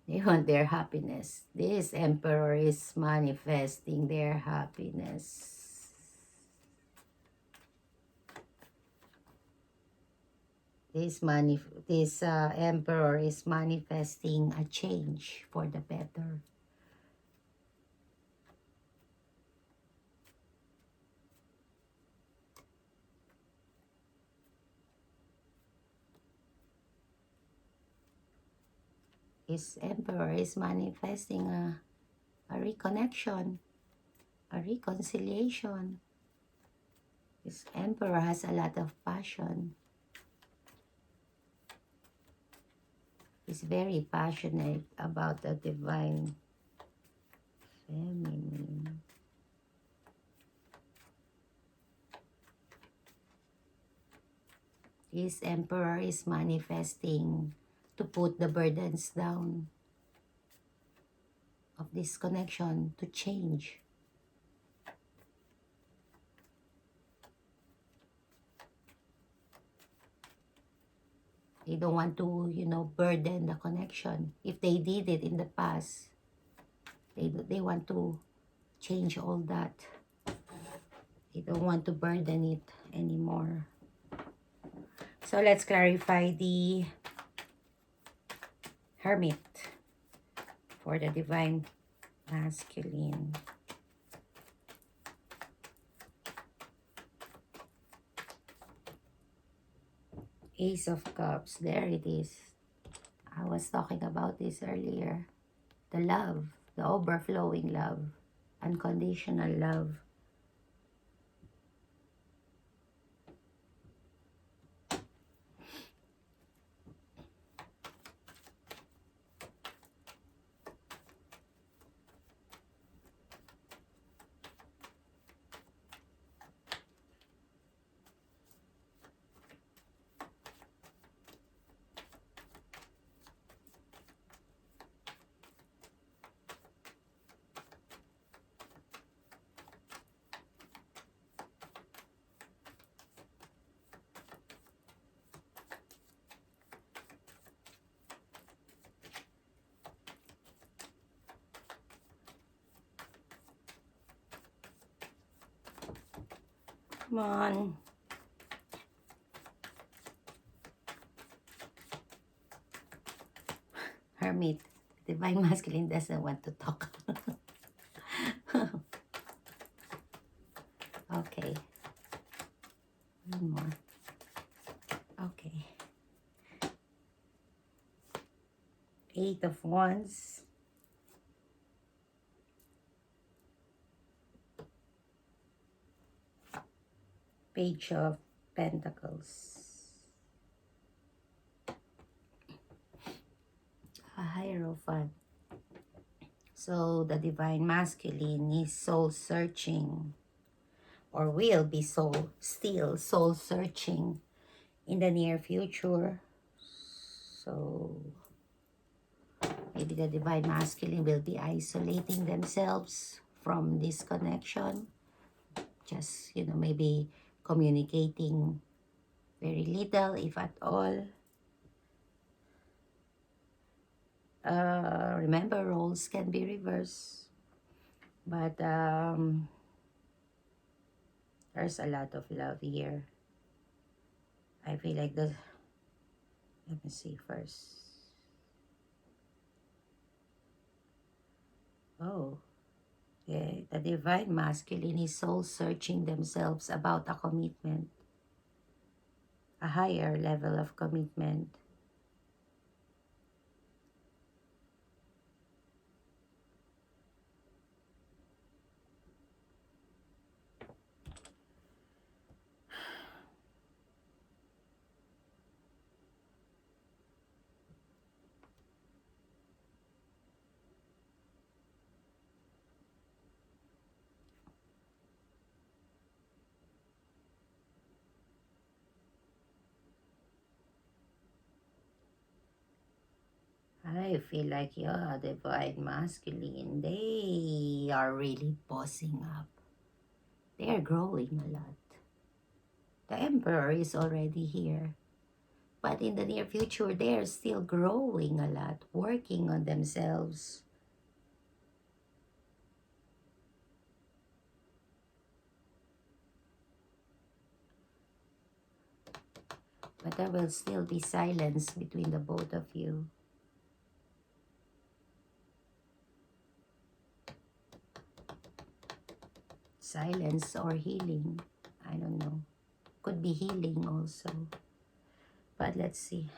They want their happiness. This emperor is manifesting their happiness. This emperor is manifesting a change for the better. This emperor is manifesting a reconnection, a reconciliation. This emperor has a lot of passion. He's very passionate about the divine feminine. This emperor is manifesting to put the burdens down of this connection, to change. They don't want to, burden the connection. If they did it in the past, they want to change all that. They don't want to burden it anymore. So let's clarify the Hermit for the divine masculine. Ace of Cups, there it is. I was talking about this earlier. The love, the overflowing love, unconditional love. Come on. Hermit. Divine masculine doesn't want to talk. Okay. One more. Okay. Eight of Wands. Page of Pentacles. A Hierophant. So the divine masculine is soul searching, or will be still soul searching in the near future. So maybe the divine masculine will be isolating themselves from this connection. Just, maybe communicating very little, if at all. Remember, roles can be reversed. But there's a lot of love here. I feel like let me see first. Oh, Okay, the divine masculine is soul searching themselves about a commitment, a higher level of commitment. I feel like, yeah, divine masculine, they are really bossing up. They are growing a lot. The emperor is already here. But in the near future, they are still growing a lot, working on themselves. But there will still be silence between the both of you. Silence or healing. I don't know. Could be healing also. But let's see.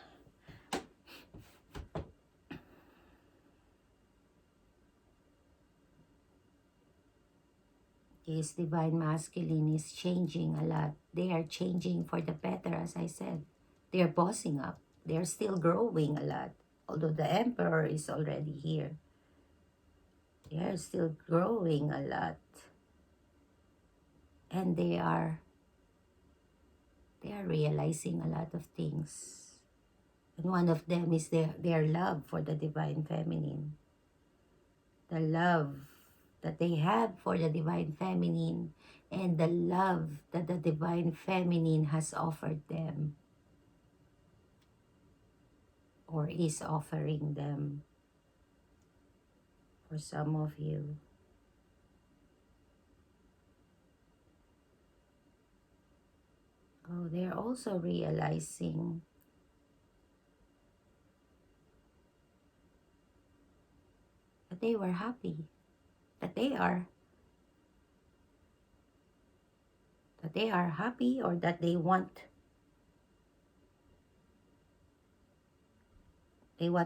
This divine masculine is changing a lot. They are changing for the better, as I said. They are bossing up. They are still growing a lot. Although the emperor is already here. They are still growing a lot. And they are realizing a lot of things. And one of them is their love for the divine feminine. The love that they have for the divine feminine and the love that the divine feminine has offered them or is offering them for some of you. Oh, they're also realizing that they were happy, that they are happy, or that they want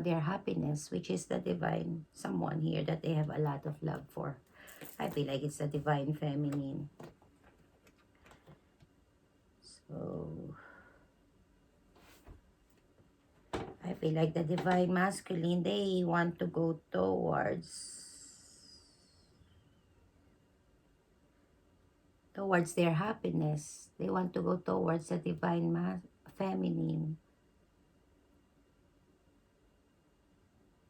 their happiness, which is the divine someone here that they have a lot of love for. I feel like it's the divine feminine. So I feel like the divine masculine, they want to go towards their happiness. They want to go towards the divine feminine.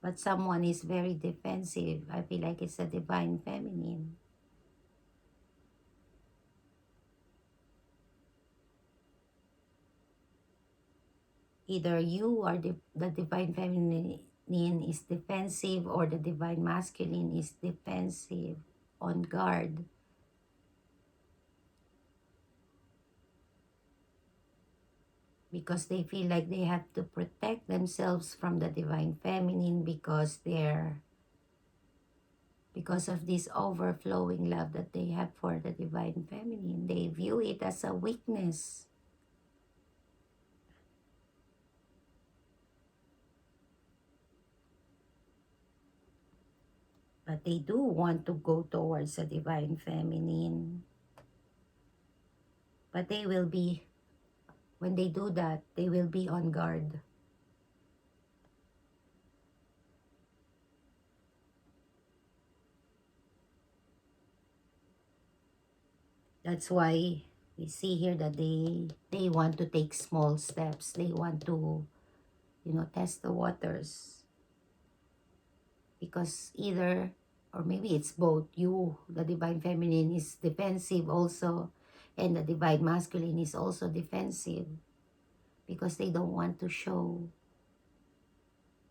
But someone is very defensive. I feel like it's the divine feminine. Either you or the divine feminine is defensive, or the divine masculine is defensive, on guard. Because they feel like they have to protect themselves from the divine feminine because of this overflowing love that they have for the divine feminine. They view it as a weakness. But they do want to go towards the divine feminine. But when they do that, they will be on guard. That's why we see here that they want to take small steps. They want to, test the waters. Because either, or maybe it's both, the divine feminine, is defensive also, and the divine masculine is also defensive, because they don't want to show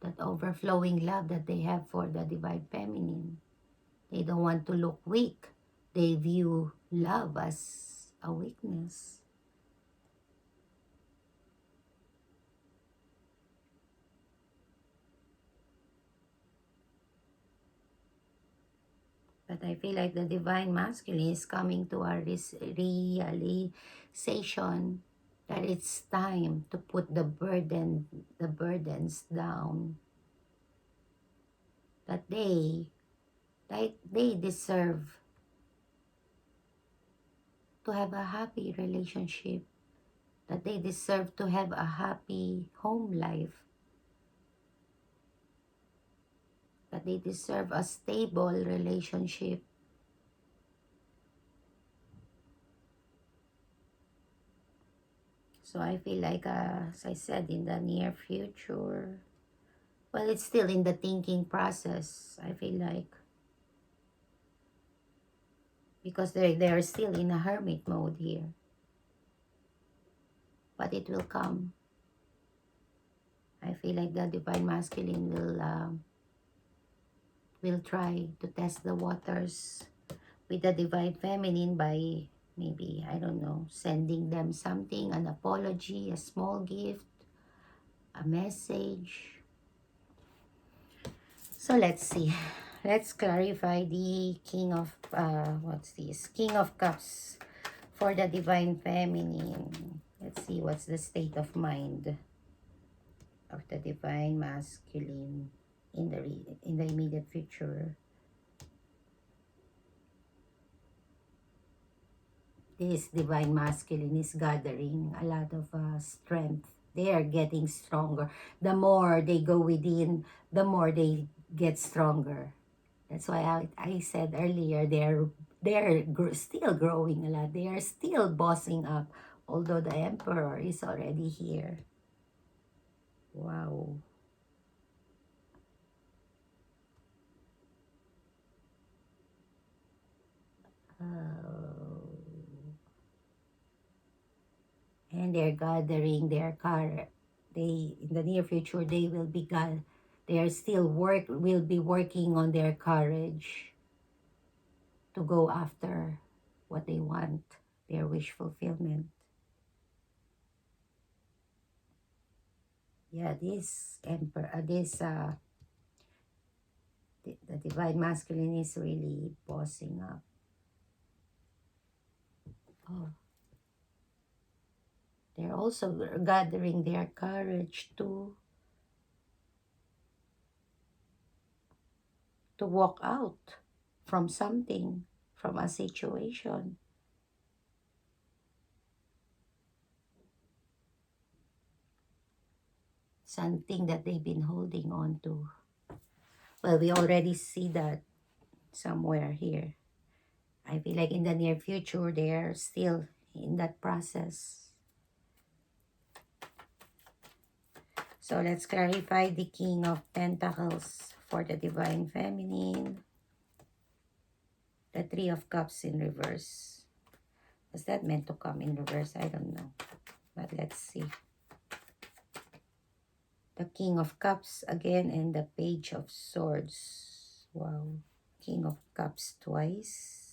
that overflowing love that they have for the divine feminine. They don't want to look weak. They view love as a weakness. But I feel like the divine masculine is coming to our realization that it's time to put the burdens down. That they deserve to have a happy relationship. That they deserve to have a happy home life. That they deserve a stable relationship. So I feel like, as I said, in the near future, well, it's still in the thinking process, I feel like. Because they're still in a hermit mode here. But it will come. I feel like the divine masculine will try to test the waters with the divine feminine by maybe, I don't know, sending them something, an apology, a small gift, a message. So let's see. Let's clarify the King of, what's this? King of Cups for the divine feminine. Let's see what's the state of mind of the divine masculine in the immediate future. This divine masculine is gathering a lot of strength. They are getting stronger. The more they go within, the more they get stronger. That's why I said earlier still growing a lot. They are still bossing up, although the emperor is already here. Wow. Oh. And they're gathering their car. They, in the near future, they will be they are still will be working on their courage to go after what they want, their wish fulfillment. Yeah, this emperor, the divine masculine is really bossing up. Oh, they're also gathering their courage to walk out from something, from a situation. Something that they've been holding on to. Well, we already see that somewhere here. I feel like in the near future, they're still in that process. So let's clarify the King of Pentacles for the Divine Feminine. The Three of Cups in reverse. Was that meant to come in reverse? I don't know. But let's see. The King of Cups again and the Page of Swords. Wow. King of Cups twice.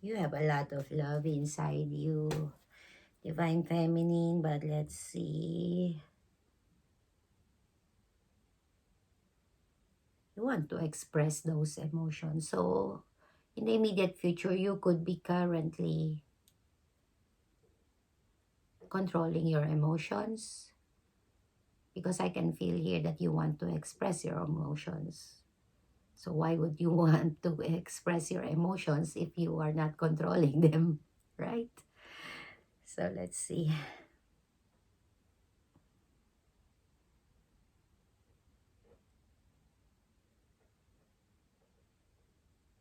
You have a lot of love inside you, Divine Feminine, but let's see. You want to express those emotions. So, in the immediate future, you could be currently controlling your emotions, because I can feel here that you want to express your emotions. So why would you want to express your emotions if you are not controlling them, right? So let's see.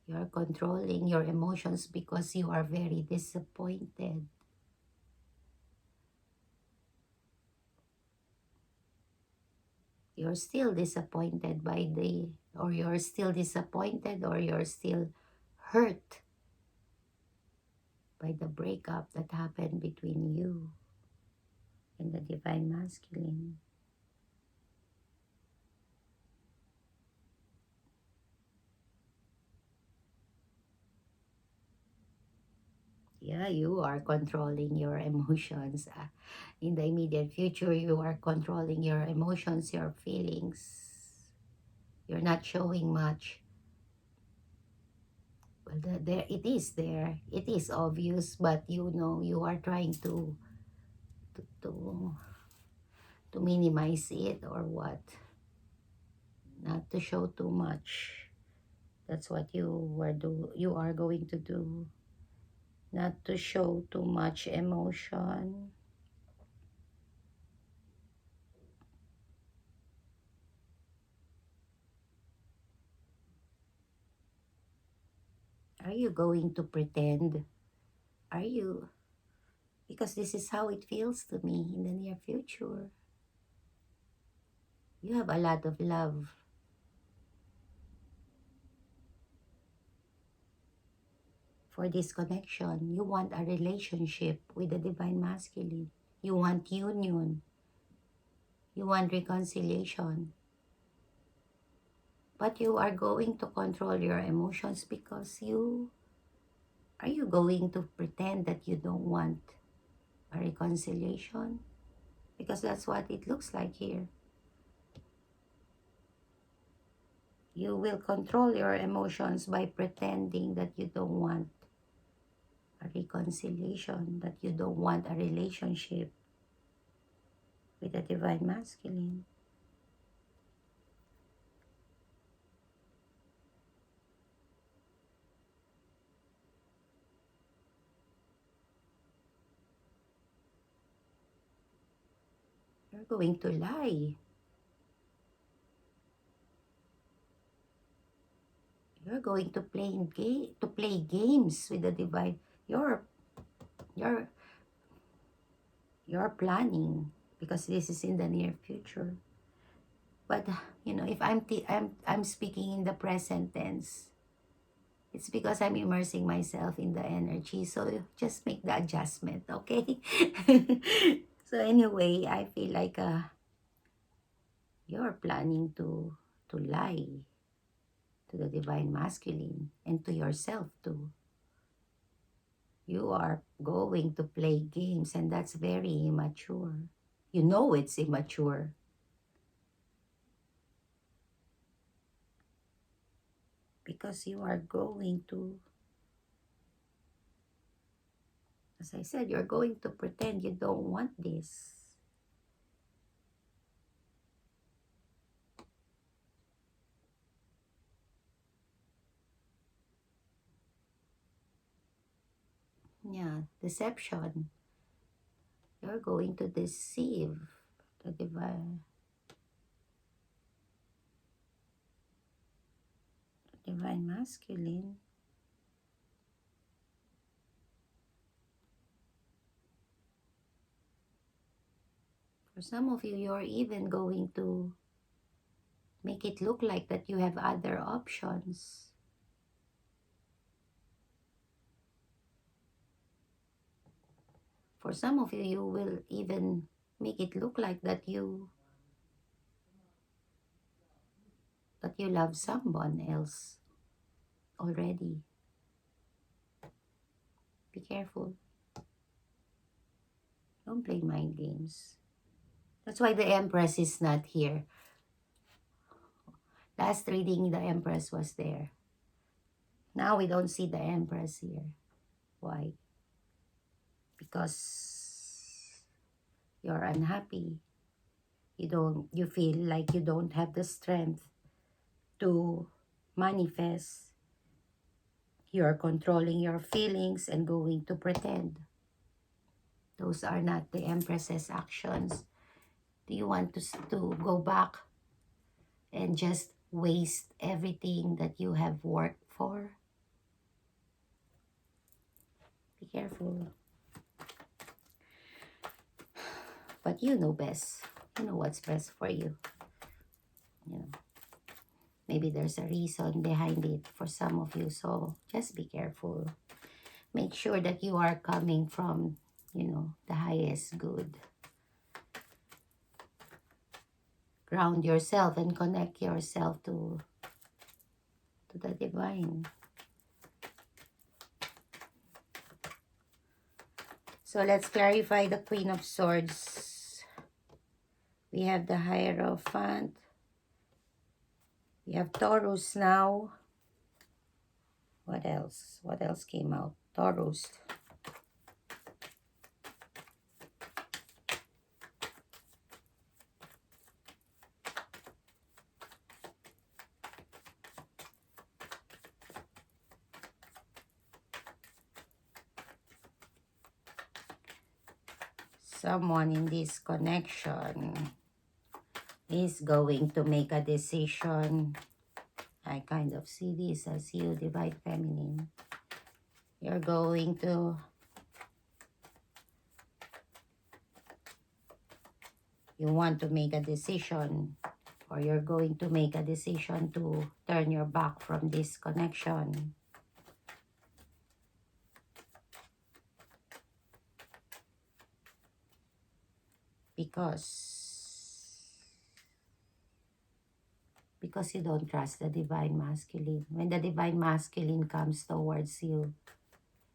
You're controlling your emotions because you are very disappointed. You're still disappointed or you're still disappointed, or you're still hurt by the breakup that happened between you and the Divine Masculine. Yeah, You are controlling your emotions. In the immediate future, you are controlling your emotions, your feelings. You're not showing much. Well, there it is there. It is obvious, but you know you are trying to, to, to minimize it or what. Not to show too much. That's what you are going to do. Not to show too much emotion. Are you going to pretend? Are you? Because this is how it feels to me in the near future. You have a lot of love for this connection. You want a relationship with the Divine Masculine. You want union. You want reconciliation. But you are going to control your emotions because are you going to pretend that you don't want a reconciliation? Because that's what it looks like here. You will control your emotions by pretending that you don't want a reconciliation, that you don't want a relationship with the Divine Masculine. You're going to lie. You're going to play games with the Divine. You're you're you're planning because this is in the near future. But if I'm speaking in the present tense, it's because I'm immersing myself in the energy. So just make the adjustment, okay? So anyway, I feel like you're planning to lie to the Divine Masculine and to yourself too. You are going to play games, and that's very immature. You know it's immature because you are going to, as I said, you're going to pretend you don't want this. Yeah, deception. You're going to deceive the divine masculine. For some of you, you're even going to make it look like that you have other options. For some of you, you will even make it look like that you love someone else already. Be careful. Don't play mind games. That's why the Empress is not here. Last reading, the Empress was there. Now we don't see the Empress here. Why? Because you're unhappy. You feel like you don't have the strength to manifest. You're controlling your feelings and going to pretend. Those are not the Empress's actions. Do you want to go back and just waste everything that you have worked for? Be careful. But you know best. You know what's best for you. You know, maybe there's a reason behind it for some of you. So just be careful. Make sure that you are coming from, the highest good. Ground yourself and connect yourself to the divine. So let's clarify the Queen of Swords. We have the Hierophant. We have Taurus now. What else? What else came out? Taurus. Someone in this connection is going to make a decision. I kind of see this as you, Divine Feminine. You're going to... You want to make a decision, or you're going to make a decision to turn your back from this connection. Because you don't trust the Divine Masculine. When the Divine Masculine comes towards you,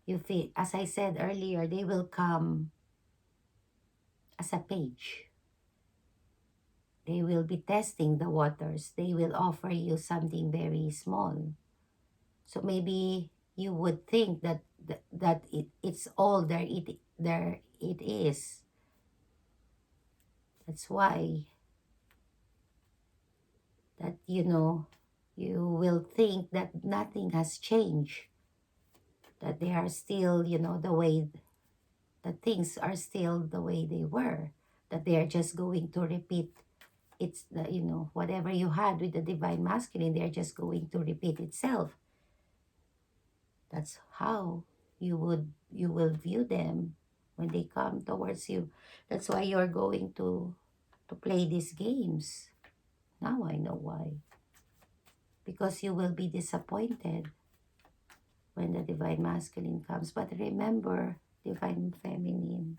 you feel, as I said earlier, they will come as a page. They will be testing the waters. They will offer you something very small. So maybe you would think that it's all there it is. That's why that, you know, you will think that nothing has changed. That they are still, you know, the way, that things are still the way they were. That they are just going to repeat. It's the, you know, whatever you had with the Divine Masculine, they're just going to repeat itself. That's how you will view them when they come towards you. That's why you're going to play these games. Now I know why. Because you will be disappointed when the Divine Masculine comes. But remember, Divine Feminine,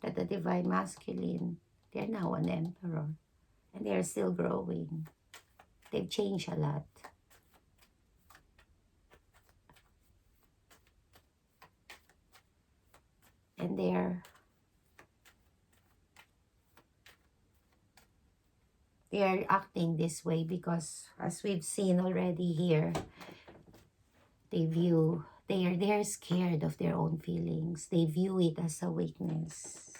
that the Divine Masculine, they're now an emperor. And they're still growing. They've changed a lot. And they're acting this way because, as we've seen already here, they're scared of their own feelings. They view it as a weakness.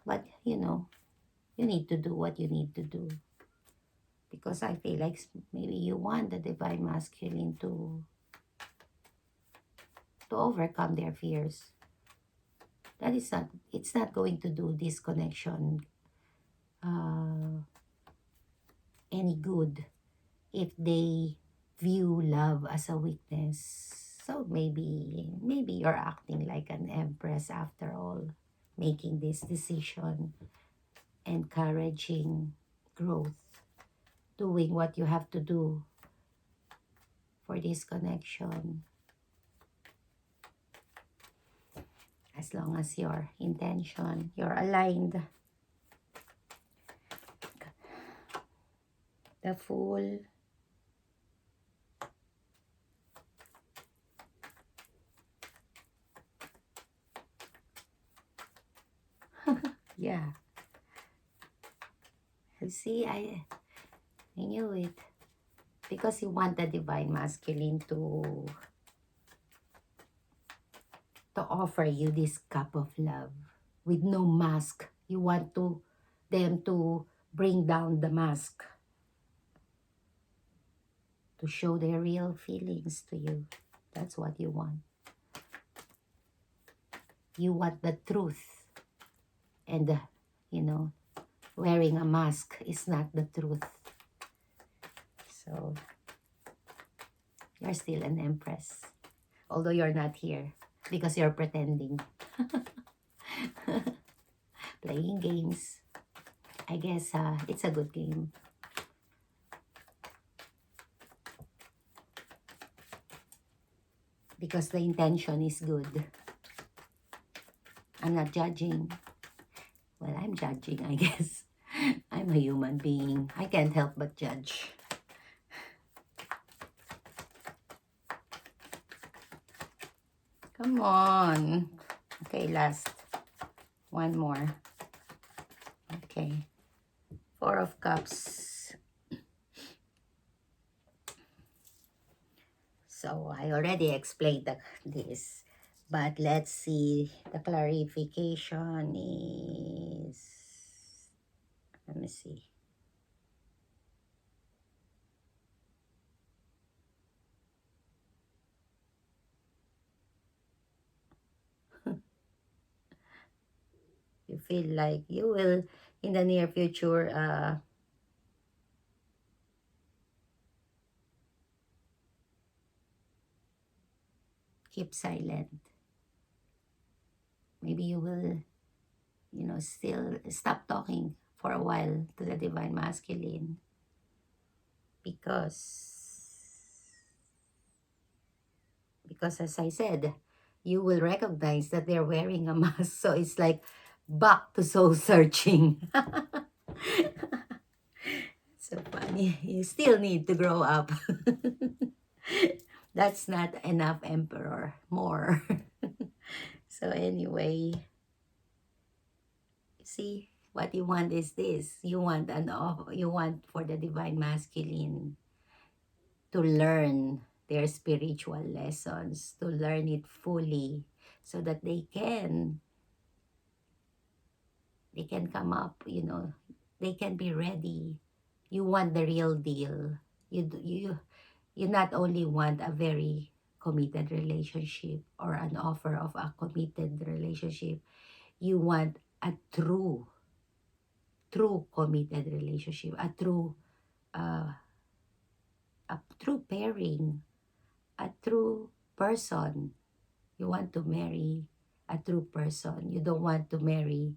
But, you know, you need to do what you need to do. Because I feel like maybe you want the Divine Masculine to overcome their fears. That is not, it's not going to do this connection any good if they view love as a weakness. So maybe you're acting like an empress after all, making this decision, encouraging growth, doing what you have to do for this connection. As long as your intention, you're aligned. The Fool. Yeah. You see, I knew it. Because you want the Divine Masculine to offer you this cup of love with no mask. You want them to bring down the mask, to show their real feelings to you. That's what you want. You want the truth. And, you know, wearing a mask is not the truth. So, you're still an empress. Although you're not here because you're pretending. Playing games. I guess it's a good game. Because the intention is good. I'm not judging. Well, I'm judging, I guess. I'm a human being. I can't help but judge. Come on. Okay, last. One more. Okay. Four of Cups. So I already explained this. But let's see. The clarification is... Let me see. You feel like you will, in the near future, keep silent. Maybe you will, still stop talking for a while to the Divine Masculine, because as I said, you will recognize that they're wearing a mask. So it's like back to soul searching. So funny. You still need to grow up. That's not enough, Emperor. More. So anyway, see, what you want is this. You want you want for the Divine Masculine to learn their spiritual lessons, to learn it fully, so that they can come up, they can be ready. You want the real deal. You not only want a very committed relationship or an offer of a committed relationship, you want a true committed relationship, uh, a true pairing, a true person. You want to marry a true person. You don't want to marry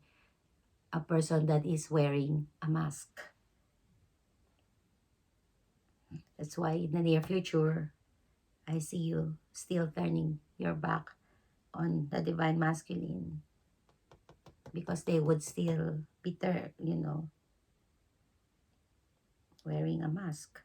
a person that is wearing a mask. That's why in the near future, I see you still turning your back on the Divine Masculine, because they would still be wearing a mask.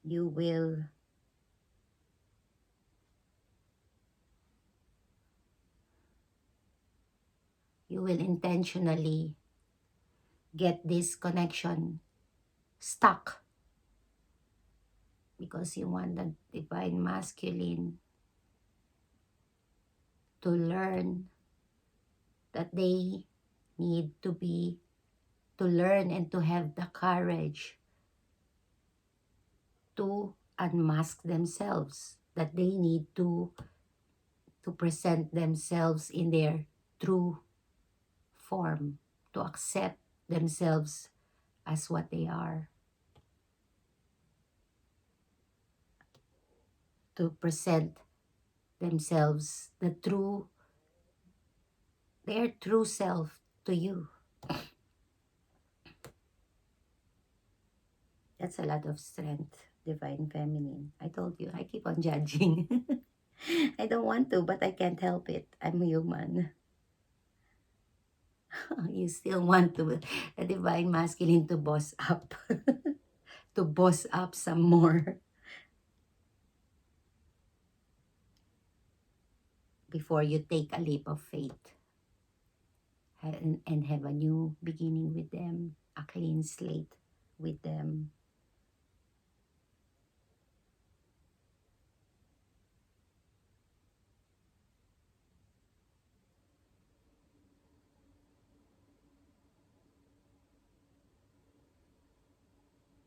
You will intentionally get this connection stuck, because you want the Divine Masculine to learn that they need to learn and to have the courage to unmask themselves, that they need to present themselves in their true form, to accept themselves as what they are, to present themselves their true self to you. That's a lot of strength, Divine Feminine. I told you, I keep on judging. I don't want to, but I can't help it. I'm human. You still want the Divine Masculine to boss up, to boss up some more before you take a leap of faith and have a new beginning with them, a clean slate with them.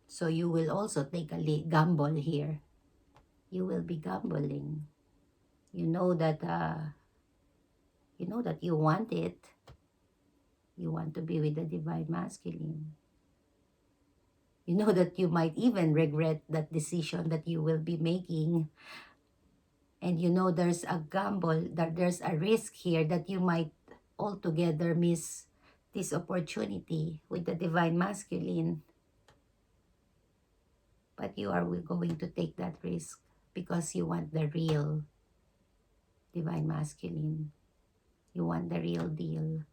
So you will also take a gamble here. You will be gambling. You know that you want it. You want to be with the Divine Masculine. You know that you might even regret that decision that you will be making. And you know there's a gamble, that there's a risk here that you might altogether miss this opportunity with the Divine Masculine. But you are going to take that risk because you want the real Divine Masculine. You want the real deal.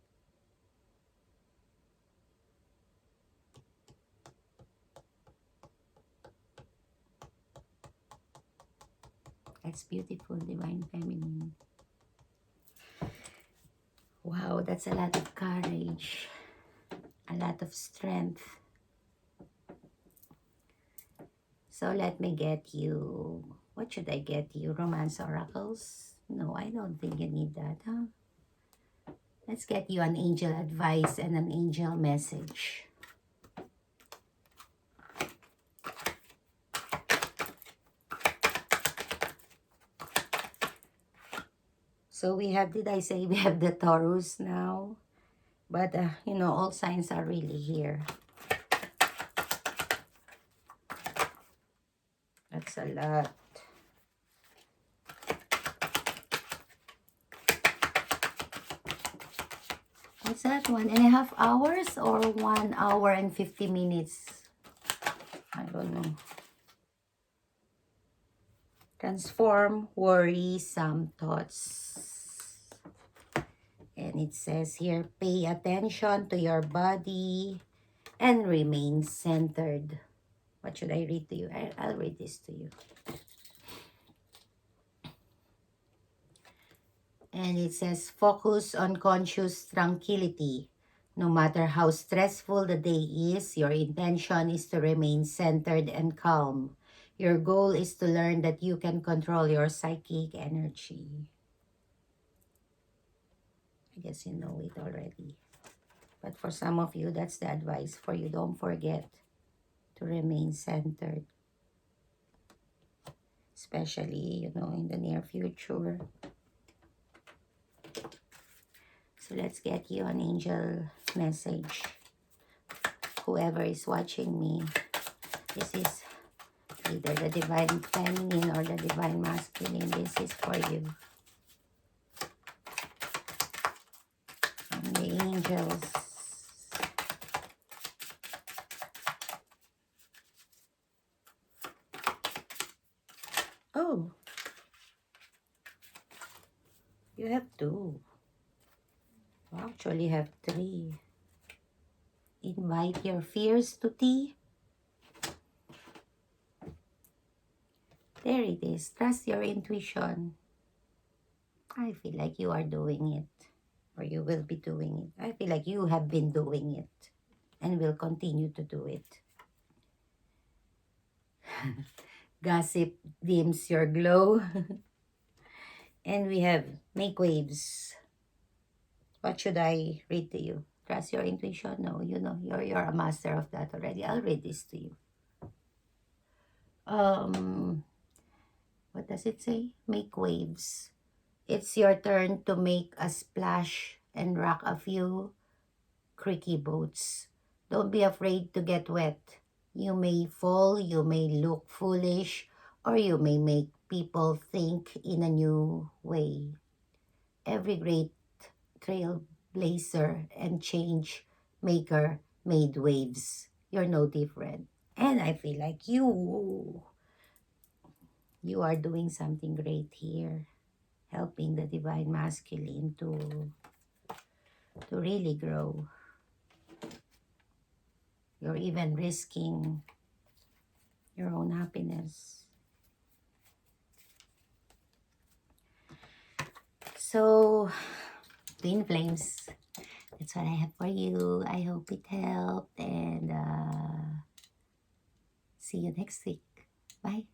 That's beautiful, Divine Feminine. Wow, that's a lot of courage, a lot of strength. So let me get you, what should I get you? Romance oracles? No, I don't think you need that, huh? Let's get you an angel advice and an angel message. So we have, did I say we have the Taurus now? But, you know, all signs are really here. That's a lot. What's that? 1.5 hours or 1 hour and 50 minutes? I don't know. Transform worrisome thoughts. And it says here, pay attention to your body and remain centered. What should I read to you? I'll read this to you. And it says, focus on conscious tranquility. No matter how stressful the day is, your intention is to remain centered and calm. Your goal is to learn that you can control your psychic energy. I guess you know it already. But for some of you, that's the advice for you. Don't forget to remain centered. Especially, you know, in the near future. So let's get you an angel message. Whoever is watching me, this is either the Divine Feminine or the Divine Masculine. This is for you. And the angels. Oh, you have 2. You actually have 3. Invite your fears to tea. There it is. Trust your intuition. I feel like you are doing it. Or you will be doing it. I feel like you have been doing it. And will continue to do it. Gossip dims your glow. And we have make waves. What should I read to you? Trust your intuition? No, you know, you're a master of that already. I'll read this to you. What does it say? Make waves. It's your turn to make a splash and rock a few creaky boats. Don't be afraid to get wet. You may fall, you may look foolish, or you may make people think in a new way. Every great trailblazer and change maker made waves. You're no different. And I feel like you are doing something great here, helping the Divine Masculine to really grow. You're even risking your own happiness. So, Twin Flames, that's what I have for you. I hope it helped, and see you next week. Bye.